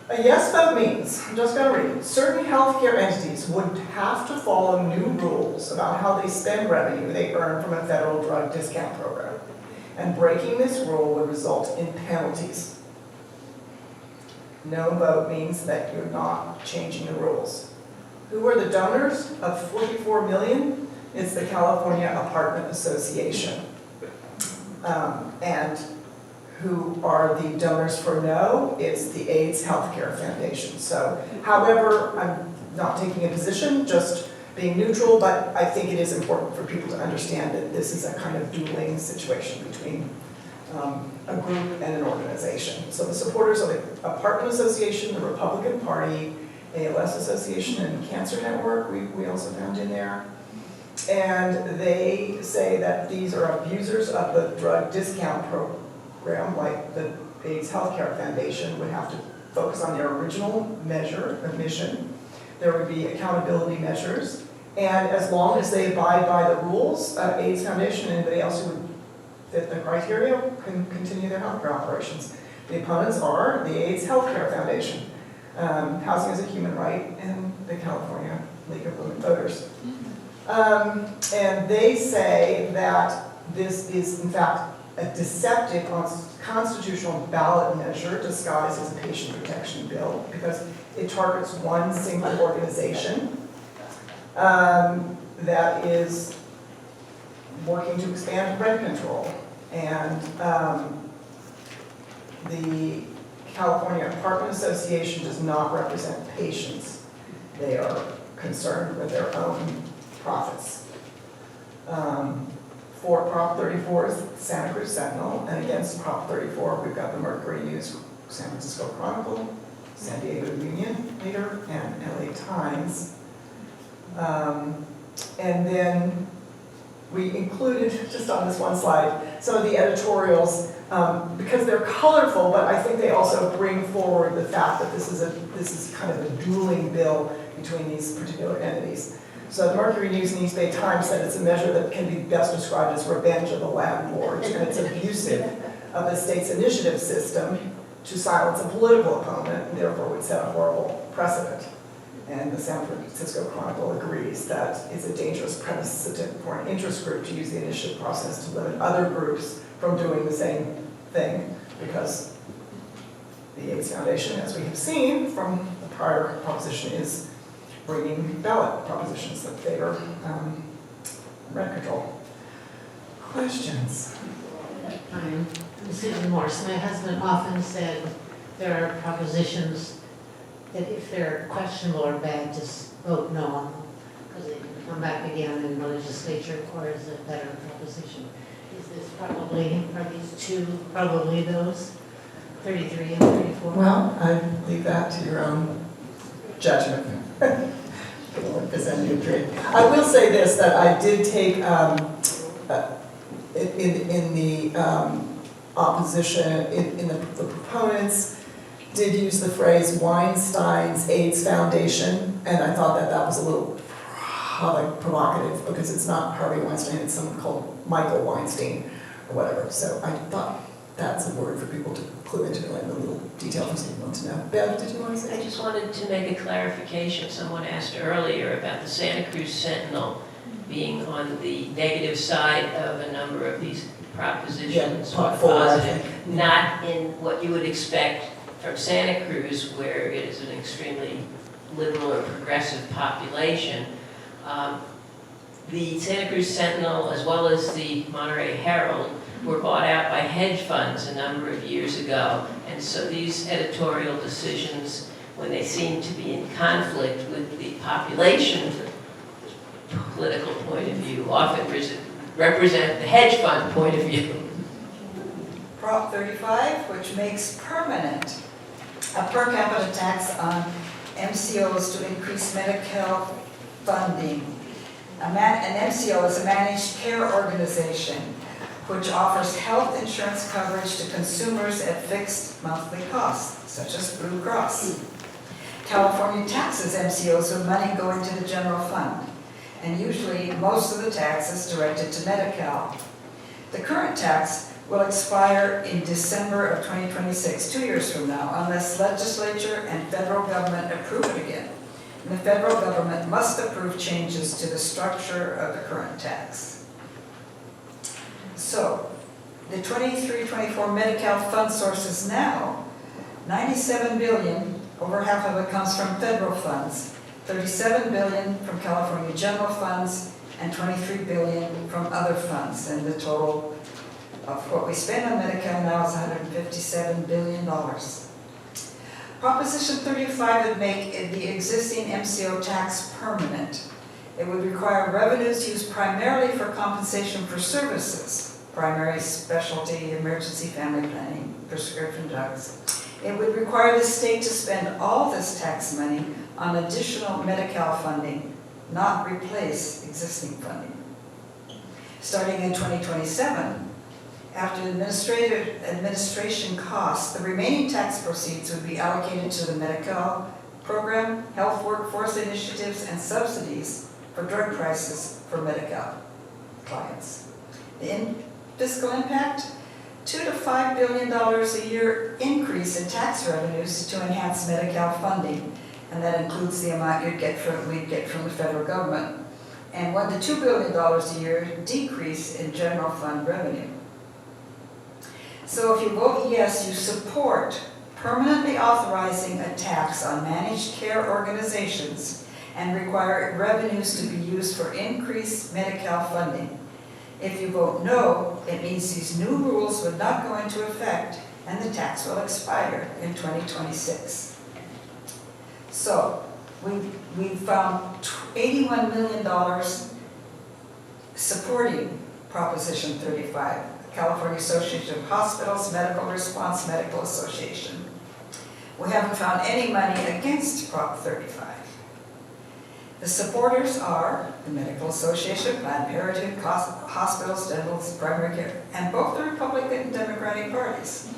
A yes vote means, I'm just going to read, certain healthcare entities would have to follow new rules about how they spend revenue they earn from a federal drug discount program. And breaking this rule would result in penalties. No vote means that you're not changing the rules. Who are the donors of $44 million? It's the California Apartment Association. And who are the donors for no? It's the AIDS Healthcare Foundation. So, however, I'm not taking a position, just being neutral, but I think it is important for people to understand that this is a kind of dueling situation between a group and an organization. So the supporters of the Apartment Association, the Republican Party, ALS Association, and Cancer Network, we also found in there. And they say that these are abusers of the drug discount program, like the AIDS Healthcare Foundation would have to focus on their original measure of mission. There would be accountability measures. And as long as they abide by the rules, AIDS Foundation and anybody else who would fit the criteria can continue their healthcare operations. The opponents are the AIDS Healthcare Foundation, Housing as a Human Right, and the California League of Women Voters. And they say that this is, in fact, a deceptive constitutional ballot measure disguised as a patient protection bill because it targets one single organization that is working to expand rent control. And the California Apartment Association does not represent patients. They are concerned with their own profits. For Prop 34 is Santa Cruz Sentinel, and against Prop 34, we've got the Mercury News, San Francisco Chronicle, San Diego Union Leader, and LA Times. And then we included, just on this one slide, some of the editorials because they're colorful, but I think they also bring forward the fact that this is kind of a dueling bill between these particular entities. So the Mercury News and East Bay Times said it's a measure that can be best described as revenge of the landlords, and it's abusive of the state's initiative system to silence a political opponent, and therefore would set a horrible precedent. And the San Francisco Chronicle agrees that it's a dangerous precedent for an interest group to use the initiative process to limit other groups from doing the same thing, because the Yates Foundation, as we have seen from the prior proposition, is bringing ballot propositions that favor rent control. Questions? I'm Susan Morse. My husband often said there are propositions that if they're questionable or bad, just vote no on them, because they can come back again in the legislature, or is it a better proposition? Is this probably, are these two probably those, 33 and 34? Well, I leave that to your own judgment. I will say this, that I did take, in the opposition, in the proponents, did use the phrase Weinstein's AIDS Foundation, and I thought that was a little provocative because it's not Harvey Weinstein, it's someone called Michael Weinstein or whatever. So I thought that's a word for people to clue into, like a little detail for someone to know. Bev, did you want to say? I just wanted to make a clarification. Someone asked earlier about the Santa Cruz Sentinel being on the negative side of a number of these propositions, or positive, not in what you would expect from Santa Cruz, where it is an extremely liberal or progressive population. The Santa Cruz Sentinel, as well as the Monterey Herald, were bought out by hedge funds a number of years ago. And so these editorial decisions, when they seem to be in conflict with the population political point of view, often represent the hedge fund point of view. Prop 35, which makes permanent a per capita tax on MCOs to increase Medi-Cal funding. An MCO is a managed care organization which offers health insurance coverage to consumers at fixed monthly costs, such as Blue Cross. California taxes MCOs with money going to the general fund, and usually most of the tax is directed to Medi-Cal. The current tax will expire in December of 2026, 2 years from now, unless legislature and federal government approve it again. And the federal government must approve changes to the structure of the current tax. So, the 23-24 Medi-Cal fund sources now, 97 billion, over half of it comes from federal funds, 37 billion from California general funds, and 23 billion from other funds, and the total of what we spend on Medi-Cal now is $157 billion. Proposition 35 would make the existing MCO tax permanent. It would require revenues used primarily for compensation for services, primary specialty, emergency family planning, prescription drugs. It would require the state to spend all this tax money on additional Medi-Cal funding, not replace existing funding. Starting in 2027, after administration costs, the remaining tax proceeds would be allocated to the Medi-Cal program, health workforce initiatives, and subsidies for drug prices for Medi-Cal clients. The fiscal impact, $2 to $5 billion a year increase in tax revenues to enhance Medi-Cal funding, and that includes the amount we'd get from the federal government, and $1 to $2 billion a year decrease in general fund revenue. So if you vote yes, you support permanently authorizing a tax on managed care organizations and require revenues to be used for increased Medi-Cal funding. If you vote no, it means these new rules would not go into effect and the tax will expire in 2026. So we found $81 million supporting Proposition 35, California Association of Hospitals, Medical Response Medical Association. We haven't found any money against Prop 35. The supporters are the Medical Association, Planned Parenthood, hospitals, dentals, primary care, and both the Republican and Democratic parties.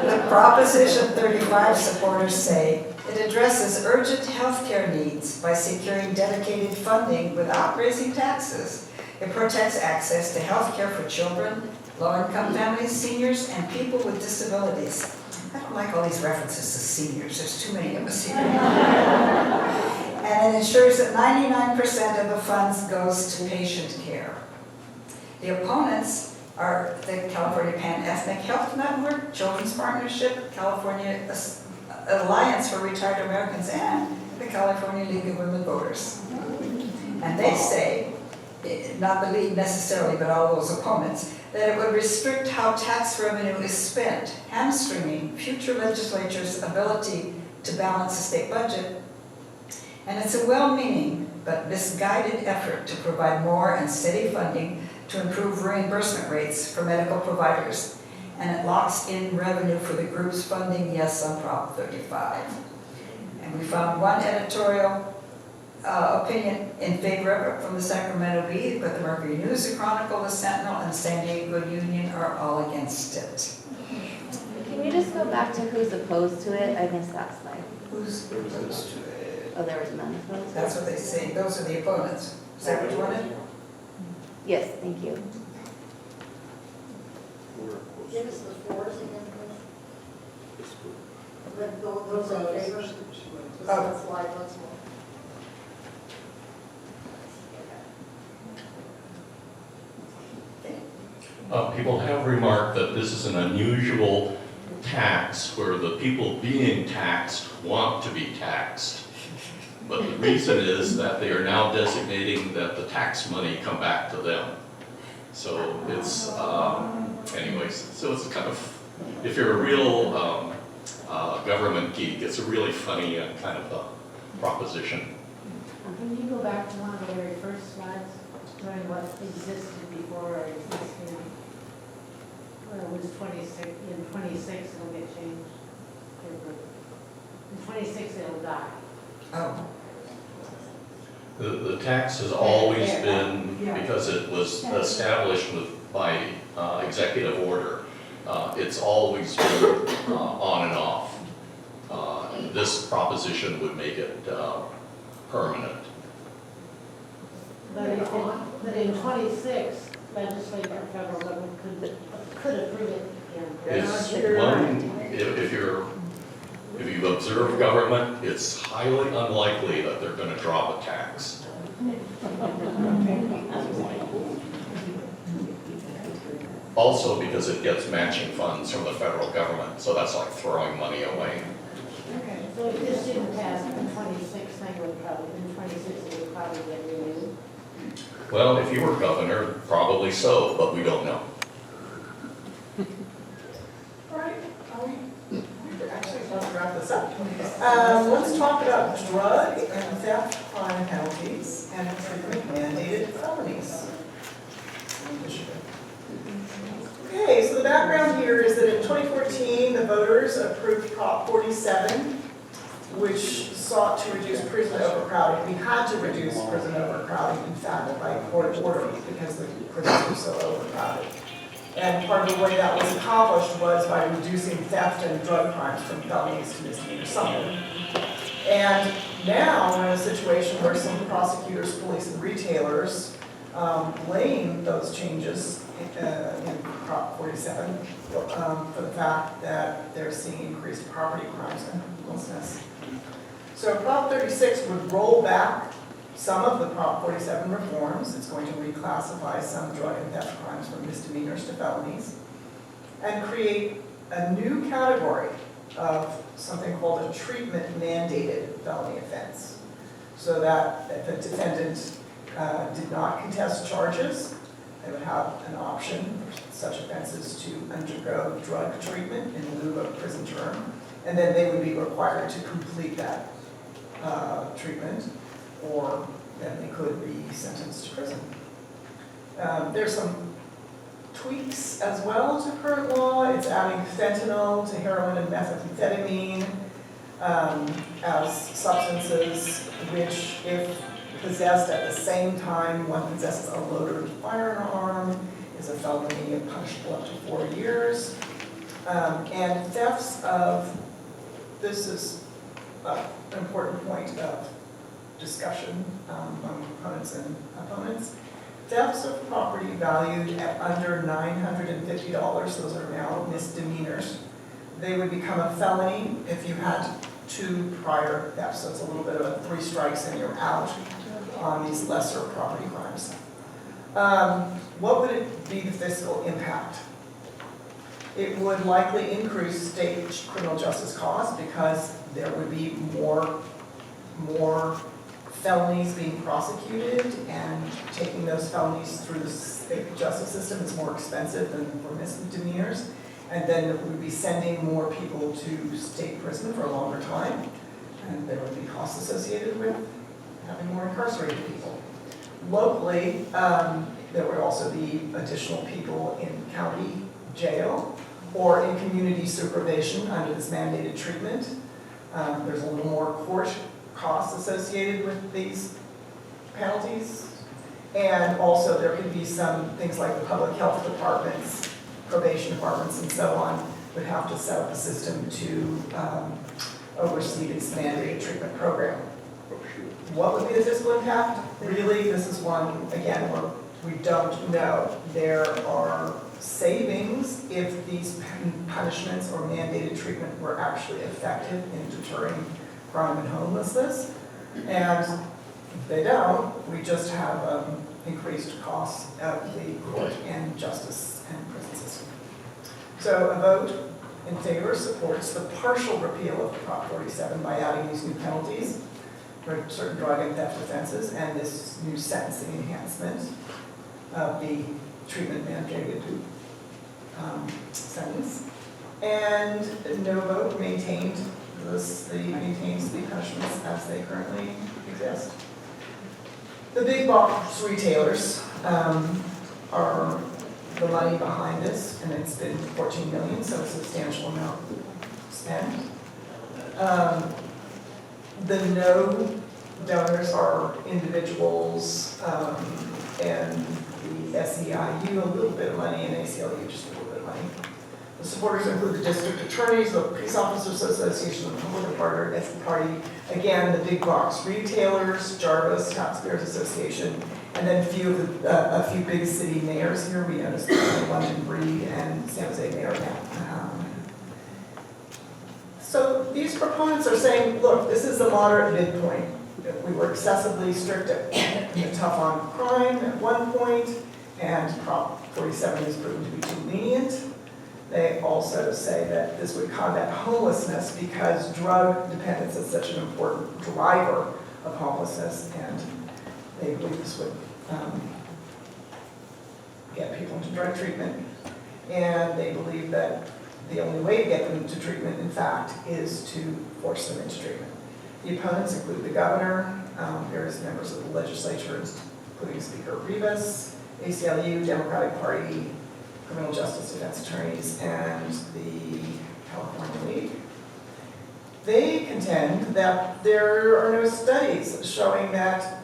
The Proposition 35 supporters say it addresses urgent health care needs by securing dedicated funding without raising taxes. It protects access to health care for children, low-income families, seniors, and people with disabilities. I don't like all these references to seniors. There's too many of us here. And it ensures that 99% of the funds goes to patient care. The opponents are the California Pan-Ethnic Health Network, Children's Partnership, California Alliance for Retired Americans, and the California League of Women Voters. And they say, not the league necessarily, but all those opponents, that it would restrict how tax revenue is spent, hamstringing future legislatures' ability to balance the state budget. And it's a well-meaning but misguided effort to provide more and steady funding to improve reimbursement rates for medical providers. And it locks in revenue for the groups funding yes on Prop 35. And we found one editorial opinion in favor of it from the Sacramento Bee, but the Mercury News, the Chronicle, the Sentinel, and San Diego Union are all against it. Can we just go back to who's opposed to it? I missed that slide. Who's opposed to it? Oh, there was none opposed? That's what they say. Those are the opponents. Is that what you wanted? Yes, thank you. Give us the fours again, please. Those in favor? Oh. Slide once more. People have remarked that this is an unusual tax where the people being taxed want to be taxed. But the reason is that they are now designating that the tax money come back to them. So it's, anyways, so it's kind of, if you're a real government geek, it's a really funny kind of a proposition. Can you go back to one of the very first slides, showing what existed before or existed? Well, it was 26, in 26 it'll get changed. In 26 it'll die. Oh. The tax has always been, because it was established by executive order, it's always been on and off. This proposition would make it permanent. But in 26, legislature, federal government could approve it again. If you observe government, it's highly unlikely that they're going to drop a tax. Also because it gets matching funds from the federal government, so that's like throwing money away. Okay, so if this didn't pass, the 26 thing would probably, in 26 it would probably get renewed. Well, if you were governor, probably so, but we don't know. All right, actually, let's wrap this up. Let's talk about drug and theft crime penalties and mandated felonies. Okay, so the background here is that in 2014, the voters approved Prop 47, which sought to reduce prison overcrowding. We had to reduce prison overcrowding, in fact, by court order because the prisons were so overcrowded. And part of the way that was accomplished was by reducing theft and drug crimes from felonies to misdemeanor something. And now we're in a situation where some prosecutors, police, and retailers blame those changes in Prop 47 for the fact that they're seeing increased property crimes and homelessness. So Prop 36 would roll back some of the Prop 47 reforms. It's going to reclassify some drug and theft crimes from misdemeanors to felonies and create a new category of something called a treatment mandated felony offense. So that if a defendant did not contest charges, they would have an option for such offenses to undergo drug treatment in lieu of a prison term, and then they would be required to complete that treatment, or then they could be sentenced to prison. There's some tweaks as well to current law. It's adding fentanyl to heroin and methamphetamine as substances which, if possessed at the same time one possesses a loaded firearm, is a felony and punishable up to 4 years. And thefts of, this is an important point of discussion among proponents and opponents. Thefts of property valued at under $950, those are now misdemeanors. They would become a felony if you had 2 prior thefts. So it's a little bit of a 3 strikes and you're out on these lesser property crimes. What would it be the fiscal impact? It would likely increase state criminal justice costs because there would be more felonies being prosecuted, and taking those felonies through the state justice system is more expensive than for misdemeanors. And then it would be sending more people to state prison for a longer time, and there would be costs associated with having more incarcerated people. Locally, there would also be additional people in county jail or in community supervision under this mandated treatment. There's a little more court costs associated with these penalties. And also there could be some things like the public health departments, probation departments, and so on would have to set up a system to oversee this mandated treatment program. What would be the fiscal impact? Really, this is one, again, where we don't know. There are savings if these punishments or mandated treatment were actually effective in deterring crime and homelessness. And if they don't, we just have increased costs of the court and justice and prison system. So a vote in favor supports the partial repeal of Prop 47 by adding these new penalties for certain drug and theft offenses and this new sentencing enhancement of the treatment mandated sentence. And no vote maintains the punishments as they currently exist. The big box retailers are the money behind this, and it's been $14 million, so a substantial amount spent. The no donors are individuals and the SEIU, a little bit of money, and ACLU, just a little bit of money. The supporters include the district attorneys, the Peace Officers Association, the Republican Party, again, the big box retailers, Jarvis, Taxpayers Association, and then a few big city mayors here. We noticed London Breed and San Jose Mayor now. So these proponents are saying, look, this is the moderate midpoint. We were excessively strict and tough on crime at one point, and Prop 47 is proven to be too lenient. They also say that this would combat homelessness because drug dependence is such an important driver of homelessness, and they believe this would get people into drug treatment. And they believe that the only way to get them to treatment, in fact, is to force them into treatment. The opponents include the governor, various members of the legislature, including Speaker Rivas, ACLU, Democratic Party, criminal justice defense attorneys, and the California League. They contend that there are no studies showing that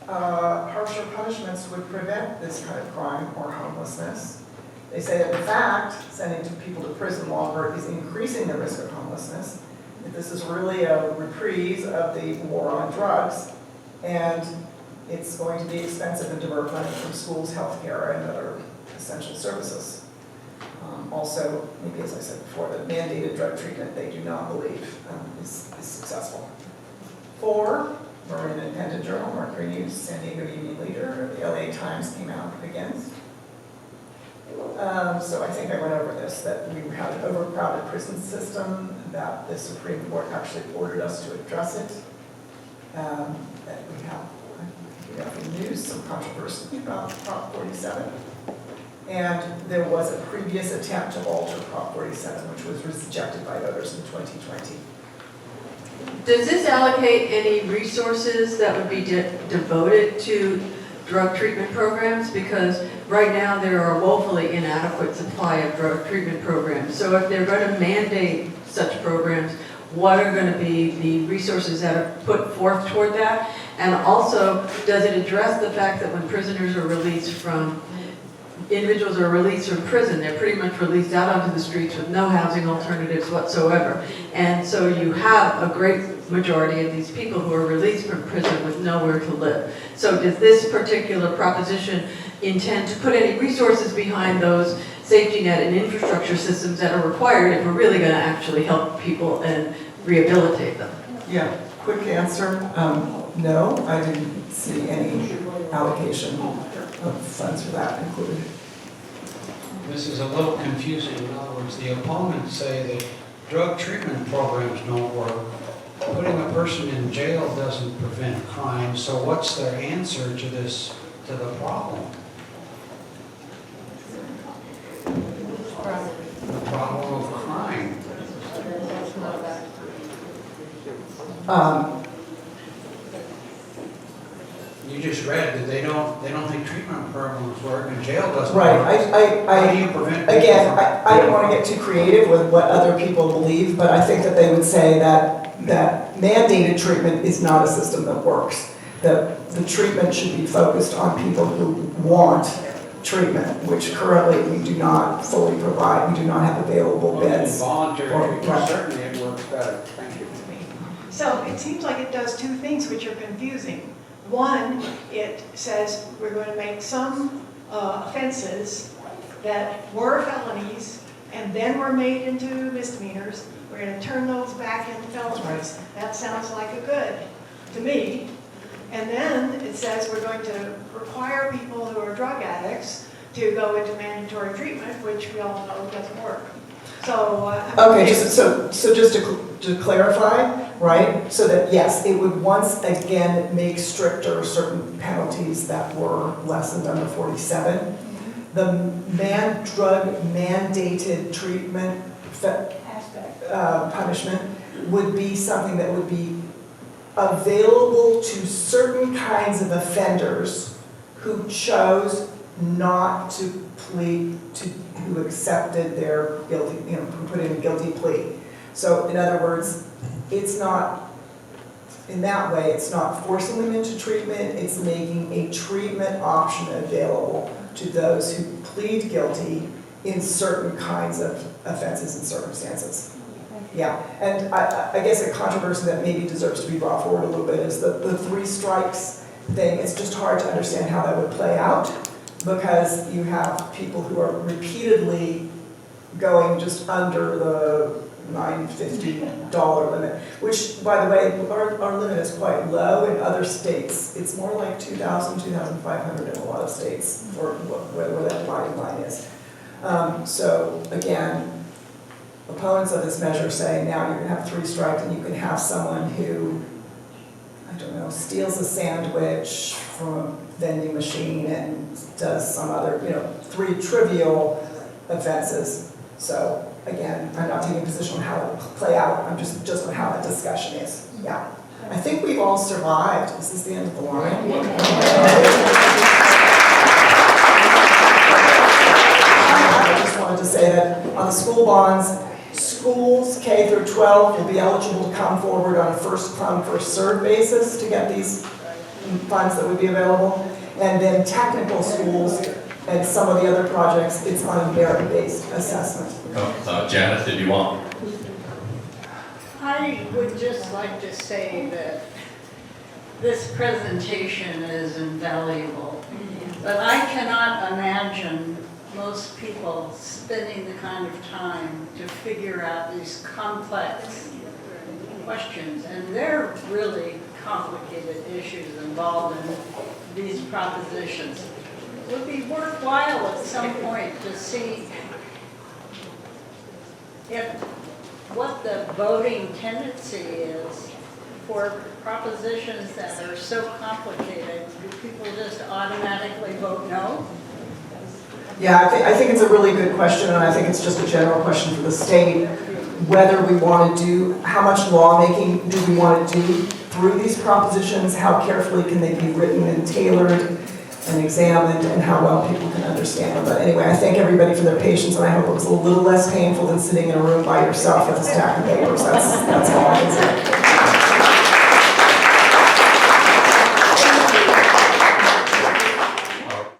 harsher punishments would prevent this kind of crime or homelessness. They say that in fact, sending people to prison longer is increasing the risk of homelessness. That this is really a reprise of the war on drugs, and it's going to be expensive and divert money from schools, healthcare, and other essential services. Also, maybe as I said before, the mandated drug treatment they do not believe is successful. 4 were in Independent Journal, Mercury News, San Diego Union Leader, the LA Times came out against. So I think I went over this, that we had an overcrowded prison system, that the Supreme Court actually ordered us to address it. That we have in the news some controversy about Prop 47. And there was a previous attempt to alter Prop 47, which was rejected by voters in 2020. Does this allocate any resources that would be devoted to drug treatment programs? Because right now there are a woefully inadequate supply of drug treatment programs. So if they're going to mandate such programs, what are going to be the resources that are put forth toward that? And also, does it address the fact that when prisoners are released from, individuals are released from prison, they're pretty much released out onto the streets with no housing alternatives whatsoever. And so you have a great majority of these people who are released from prison with nowhere to live. So does this particular proposition intend to put any resources behind those safety net and infrastructure systems that are required if we're really going to actually help people and rehabilitate them? Yeah, quick answer, no, I didn't see any allocation of funds for that included. This is a little confusing. In other words, the opponents say that drug treatment programs don't work. Putting a person in jail doesn't prevent crime, so what's their answer to this, to the problem? The problem of crime. You just read that they don't think treatment programs work and jail doesn't work. Right, How do you prevent again, people from- I don't want to get too creative with what other people believe, but I think that they would say that mandated treatment is not a system that works. The treatment should be focused on people who want treatment, which currently we do not fully provide. We do not have available beds. Voluntary treatment, certainly it works better. Thank you. So it seems like it does two things which are confusing. One, it says we're going to make some offenses that were felonies and then were made into misdemeanors. We're going to turn those back into felonies. That sounds like a good to me. And then it says we're going to require people who are drug addicts to go into mandatory treatment, which we all know doesn't work. So okay, so just to clarify, right? So that yes, it would once again make stricter certain penalties that were lessened under 47. The drug mandated treatment punishment would be something that would be available to certain kinds of offenders who chose not to plead, who accepted their guilty, who put in a guilty plea. So in other words, it's not, in that way, it's not forcing them into treatment, it's making a treatment option available to those who plead guilty in certain kinds of offenses and circumstances. Yeah, and I guess a controversy that maybe deserves to be brought forward a little bit is the 3 strikes thing. It's just hard to understand how that would play out because you have people who are repeatedly going just under the $950 limit, which, by the way, our limit is quite low in other states. It's more like $2,000, $2,500 in a lot of states, or where that line is. So again, opponents of this measure say now you're going to have 3 strikes and you can have someone who, I don't know, steals a sandwich from a vending machine and does some other, 3 trivial offenses. So again, I'm not taking a position on how it will play out. I'm just on how that discussion is. Yeah. I think we've all survived. Is this the end of the line? I just wanted to say that on the school bonds, schools K through 12 will be eligible to come forward on a first come, first served basis to get these funds that would be available. And then technical schools and some of the other projects, it's on a merit-based assessment. Janet, did you want? I would just like to say that this presentation is invaluable, but I cannot imagine most people spending the kind of time to figure out these complex questions, and they're really complicated issues involved in these propositions. It would be worthwhile at some point to see what the voting tendency is for propositions that are so complicated. Do people just automatically vote no? Yeah, I think it's a really good question, and I think it's just a general question for the state, whether we want to do, how much lawmaking do we want to do through these propositions, how carefully can they be written and tailored and examined, and how well people can understand them. But anyway, I thank everybody for their patience, and I hope it was a little less painful than sitting in a room by yourself with a stack of papers. That's all I can say.